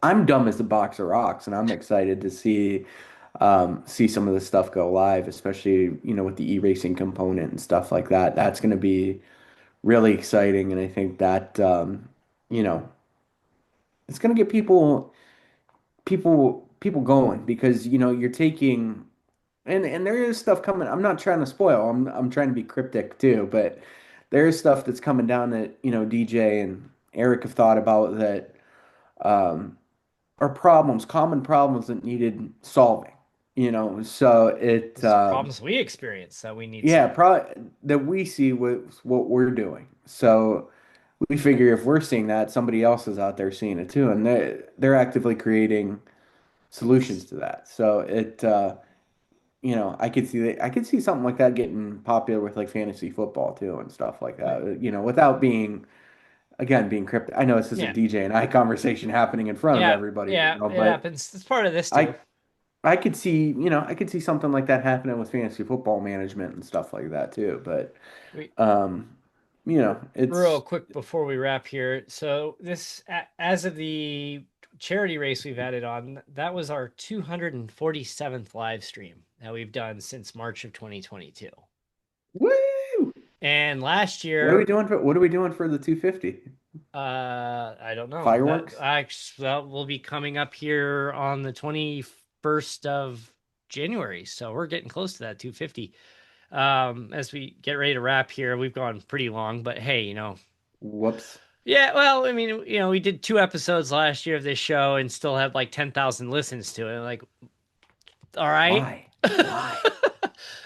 S2: I'm dumb as a box of rocks, and I'm excited to see some of this stuff go live, especially with the e-racing component and stuff like that. That's going to be really exciting, and I think that you know it's going to get people going because you're taking and there is stuff coming. I'm not trying to spoil. I'm trying to be cryptic too, but there is stuff that's coming down that DJ and Eric have thought about that um, are common problems that needed solving. So it
S1: It's problems we experience that we need
S2: yeah,
S1: solving.
S2: probably that we see what we're doing. So we figure if we're seeing that, somebody else is out there seeing it too, and they're actively creating solutions to that. So I could see something like that getting popular with like fantasy football too and stuff like that. Without being cryptic. I know this is a
S1: Yeah,
S2: DJ and I conversation happening in front of
S1: yeah,
S2: everybody,
S1: yeah. It
S2: but
S1: happens. It's part of this too.
S2: I I could see something like that happening with fantasy football management and stuff like that too. But
S1: We
S2: um,
S1: real
S2: it's
S1: quick before we wrap here. So this, as of the charity race we've added on, that was our 247th live stream that we've done since March of 2022.
S2: woo!
S1: And last
S2: What are we
S1: year,
S2: doing for the 250?
S1: I don't know. That
S2: Fireworks?
S1: actually that will be coming up here on the 21st of January. So we're getting close to that 250. As we get ready to wrap here, we've gone pretty long, but hey,
S2: Whoops.
S1: yeah, well, I mean, we did 2 episodes last year of this show and still have like 10,000 listens to it. Like, all right.
S2: Why? Why?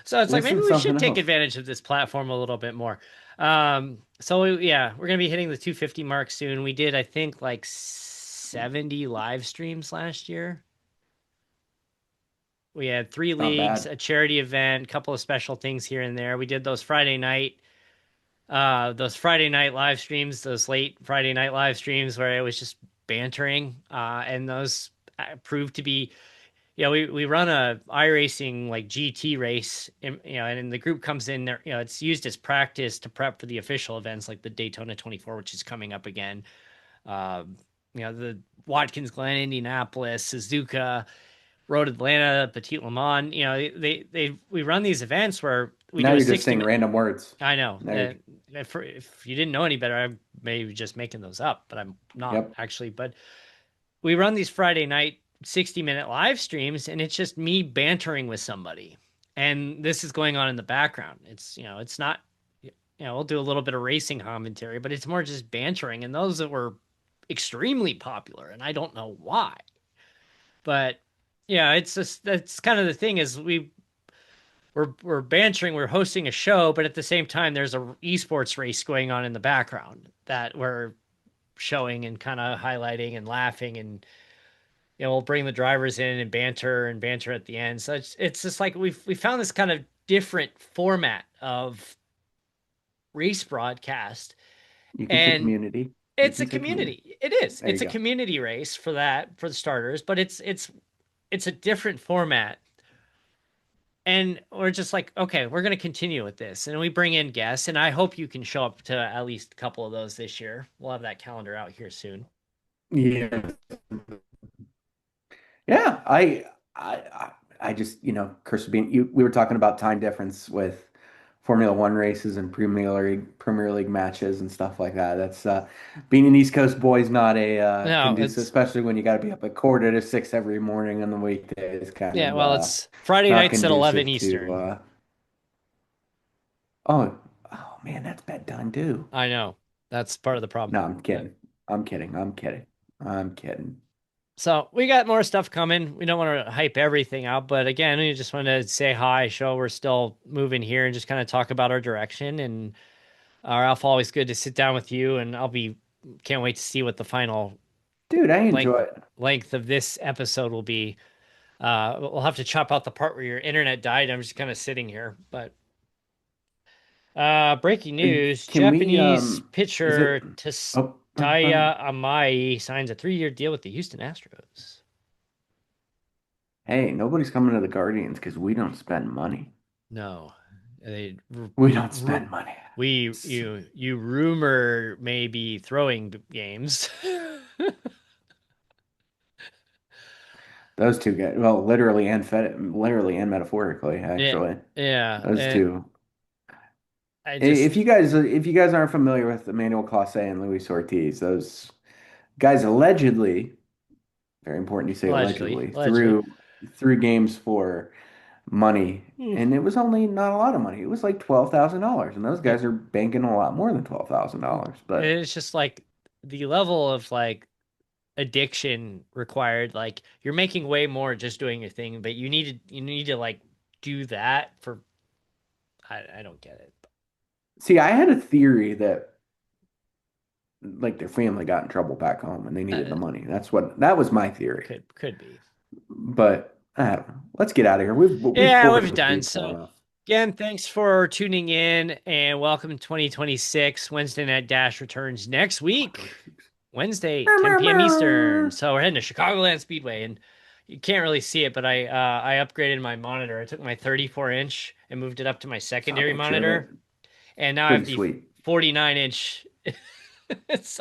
S1: So it's like maybe
S2: Listen to
S1: we should
S2: something
S1: take
S2: else.
S1: advantage of this platform a little bit more. Yeah, we're gonna be hitting the 250 mark soon. We did, I think, like 70 live streams last year. We had three
S2: Not
S1: leagues,
S2: bad.
S1: a charity event, a couple of special things here and there. We did those Friday night live streams, those late Friday night live streams where it was just bantering, and those proved to be, we run a iRacing like GT race, and the group comes in there, it's used as practice to prep for the official events like the Daytona 24, which is coming up again. Um, the Watkins Glen, Indianapolis, Suzuka, Road Atlanta, Petit Le Mans. We run these events where we
S2: Now
S1: do a
S2: you're just
S1: 60
S2: saying
S1: minute.
S2: random words.
S1: I know.
S2: Now you're,
S1: If you didn't know any better, I may be just making those up, but I'm not
S2: yep.
S1: actually. But we run these Friday night 60-minute live streams, and it's just me bantering with somebody. And this is going on in the background. It's not, we'll do a little bit of racing commentary, but it's more just bantering. And those that were extremely popular, and I don't know why. But yeah, it's just that's kind of the thing is we're we're bantering, we're hosting a show, but at the same time, there's a esports race going on in the background that we're showing and kind of highlighting and laughing, and we'll bring the drivers in and banter at the end. So it's just like we found this kind of different format of race broadcast,
S2: You can say
S1: and
S2: community. You
S1: it's a
S2: can say community.
S1: community. It is.
S2: There you
S1: It's a
S2: go.
S1: community race for that, for the starters, but it's a different format. And we're just like, okay, we're going to continue with this. And we bring in guests, and I hope you can show up to at least a couple of those this year. We'll have that calendar out here soon.
S2: Yeah. Yeah, I just, curse being we were talking about time difference with Formula One races and Premier League matches and stuff like that. That's being an East Coast boy is not a
S1: No,
S2: conducive,
S1: it's
S2: especially when you got to be up at quarter to six every morning on the weekdays. Kind
S1: yeah,
S2: of
S1: well, it's Friday
S2: not
S1: nights at 11
S2: conducive to.
S1: Eastern.
S2: Oh man, that's bedtime too.
S1: I know. That's part of the problem.
S2: No, I'm
S1: But
S2: kidding. I'm kidding. I'm kidding. I'm kidding.
S1: so we got more stuff coming. We don't want to hype everything out, but again, we just want to say hi, show we're still moving here, and just kind of talk about our direction. And Ralph, always good to sit down with you, and can't wait to see what the final
S2: Dude, I
S1: length
S2: enjoy it.
S1: length of this episode will be. We'll have to chop out the part where your internet died. I'm just kind of sitting here, but breaking news:
S2: Can we
S1: Japanese
S2: is it
S1: pitcher
S2: go ahead.
S1: Tatsuya Amai signs a 3-year deal with the Houston Astros.
S2: Hey, nobody's coming to the Guardians because we don't spend money.
S1: No, they
S2: We don't spend money.
S1: we
S2: S-
S1: you rumor maybe throwing games.
S2: Those two guys, well, literally and metaphorically,
S1: Yeah,
S2: actually.
S1: yeah,
S2: Those
S1: and
S2: two.
S1: I
S2: If
S1: just
S2: you guys aren't familiar with Emmanuel Clase and Luis Ortiz, those guys allegedly, very important you say allegedly,
S1: allegedly.
S2: threw games for money,
S1: Hmm.
S2: and it was only not a lot of money. It was like $12,000, and those
S1: Yeah,
S2: guys are banking a lot more than $12,000. But
S1: it's just like the level of like addiction required. Like you're making way more just doing your thing, but you need to like do that for. I don't get it.
S2: see, I had a theory that like their family got in trouble back home and they needed the money. That was my theory.
S1: Could be.
S2: But I don't know. Let's get out of here. We've
S1: Yeah,
S2: bored
S1: we've
S2: the
S1: done
S2: people
S1: so.
S2: enough.
S1: Again, thanks for tuning in and welcome to 2026. Wednesday Night Dash returns next week, Wednesday, 10 p.m. Eastern. So we're heading to Chicagoland Speedway, and you can't really see it, but I upgraded my monitor. I took my 34-inch and moved it up to my
S2: Saw a
S1: secondary
S2: picture of it.
S1: monitor, and now I have
S2: Pretty
S1: the
S2: sweet.
S1: 49-inch.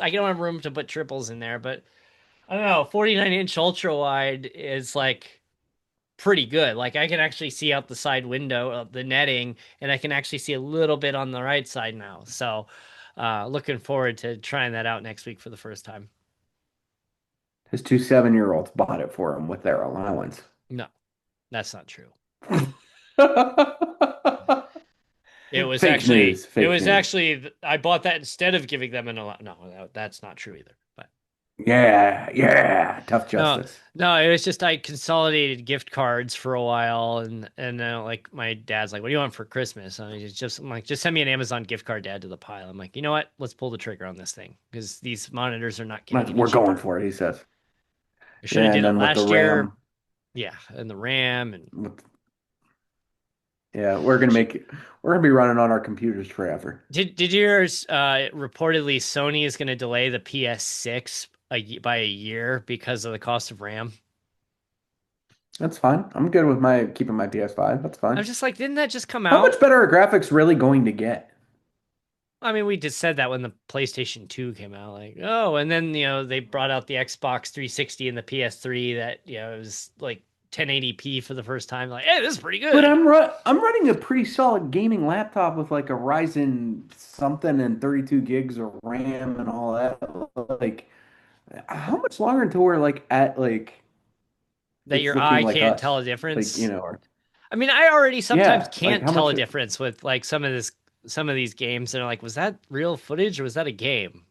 S1: I don't have room to put triples in there, but I don't know. 49-inch ultra wide is like pretty good. Like I can actually see out the side window of the netting, and I can actually see a little bit on the right side now. So, looking forward to trying that out next week for the first time.
S2: His two 7-year-olds bought it for him with their allowance.
S1: No, that's not true. It was
S2: Fake
S1: actually,
S2: news. Fake news.
S1: I bought that instead of giving them an allowance. No, that's not true either. But
S2: Yeah, yeah. Tough
S1: no,
S2: justice.
S1: no, it was just I consolidated gift cards for a while, and then like my dad's like, "What do you want for Christmas?" And I'm like, "Just send me an Amazon gift card, Dad, to the pile." I'm like, you know what? Let's pull the trigger on this thing because these monitors are not getting any
S2: We're going
S1: cheaper.
S2: for it, he says.
S1: I should have
S2: Yeah,
S1: did
S2: and
S1: it
S2: then with the
S1: last year.
S2: RAM,
S1: Yeah, and the RAM and
S2: with, yeah, we're gonna be running on our computers forever.
S1: did yours reportedly Sony is going to delay the PS6 by a year because of the cost of RAM?
S2: That's fine. I'm good with my keeping my PS5. That's
S1: I'm
S2: fine.
S1: just like, didn't that just come
S2: How much
S1: out?
S2: better are graphics really going to get?
S1: I mean, we just said that when the PlayStation 2 came out, like, oh, and then, they brought out the Xbox 360 and the PS3 that, it was like 1080p for the first time. Like, hey, this is pretty
S2: But
S1: good.
S2: I'm running a pretty solid gaming laptop with like a Ryzen something and 32 gigs of RAM and all that. Like, how much longer until we're like at like
S1: That
S2: it's
S1: your
S2: looking
S1: eye
S2: like
S1: can't tell
S2: us?
S1: a
S2: Like,
S1: difference.
S2: or
S1: I mean, I already sometimes
S2: yeah, like
S1: can't
S2: how
S1: tell
S2: much
S1: a difference with like some of these games that are like, was that real footage or was that a game?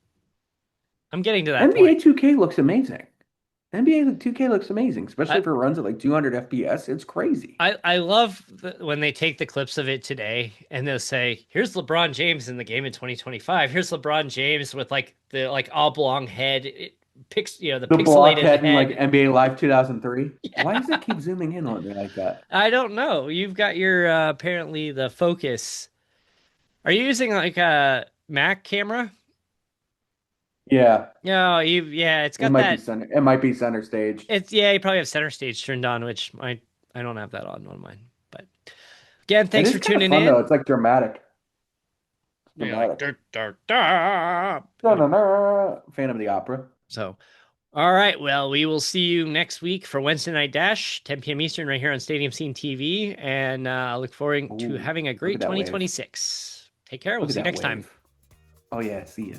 S1: I'm getting to that
S2: NBA
S1: point.
S2: 2K looks amazing. NBA 2K looks amazing, especially
S1: I
S2: if it runs at like 200 FPS. It's crazy.
S1: I love when they take the clips of it today and they'll say, "Here's LeBron James in the game in 2025. Here's LeBron James with like the like oblong head, the
S2: The
S1: pixelated
S2: blockhead in like
S1: head."
S2: NBA Live 2003. Why does
S1: Yeah.
S2: it keep zooming in on me like that?
S1: I don't know. You've got your apparently the focus. Are you using like a Mac camera?
S2: Yeah,
S1: No, yeah, it's got that.
S2: It might be center stage.
S1: It's yeah, you probably have center stage turned on, which I don't have that on mine. But again,
S2: It
S1: thanks
S2: is
S1: for
S2: kind of
S1: tuning
S2: fun though.
S1: in.
S2: It's like dramatic. It's
S1: You're like,
S2: dramatic.
S1: "Dur, dur, dur." Anyway,
S2: Da-da-da. Fan of the opera.
S1: so all right, well, we will see you next week for Wednesday Night Dash, 10 p.m. Eastern, right here on Stadium Scene TV, and look forward to
S2: Ooh,
S1: having a
S2: look
S1: great
S2: at that wave.
S1: 2026. Take care. We'll
S2: Look at
S1: see you
S2: that
S1: next time.
S2: wave. Oh yeah, see ya.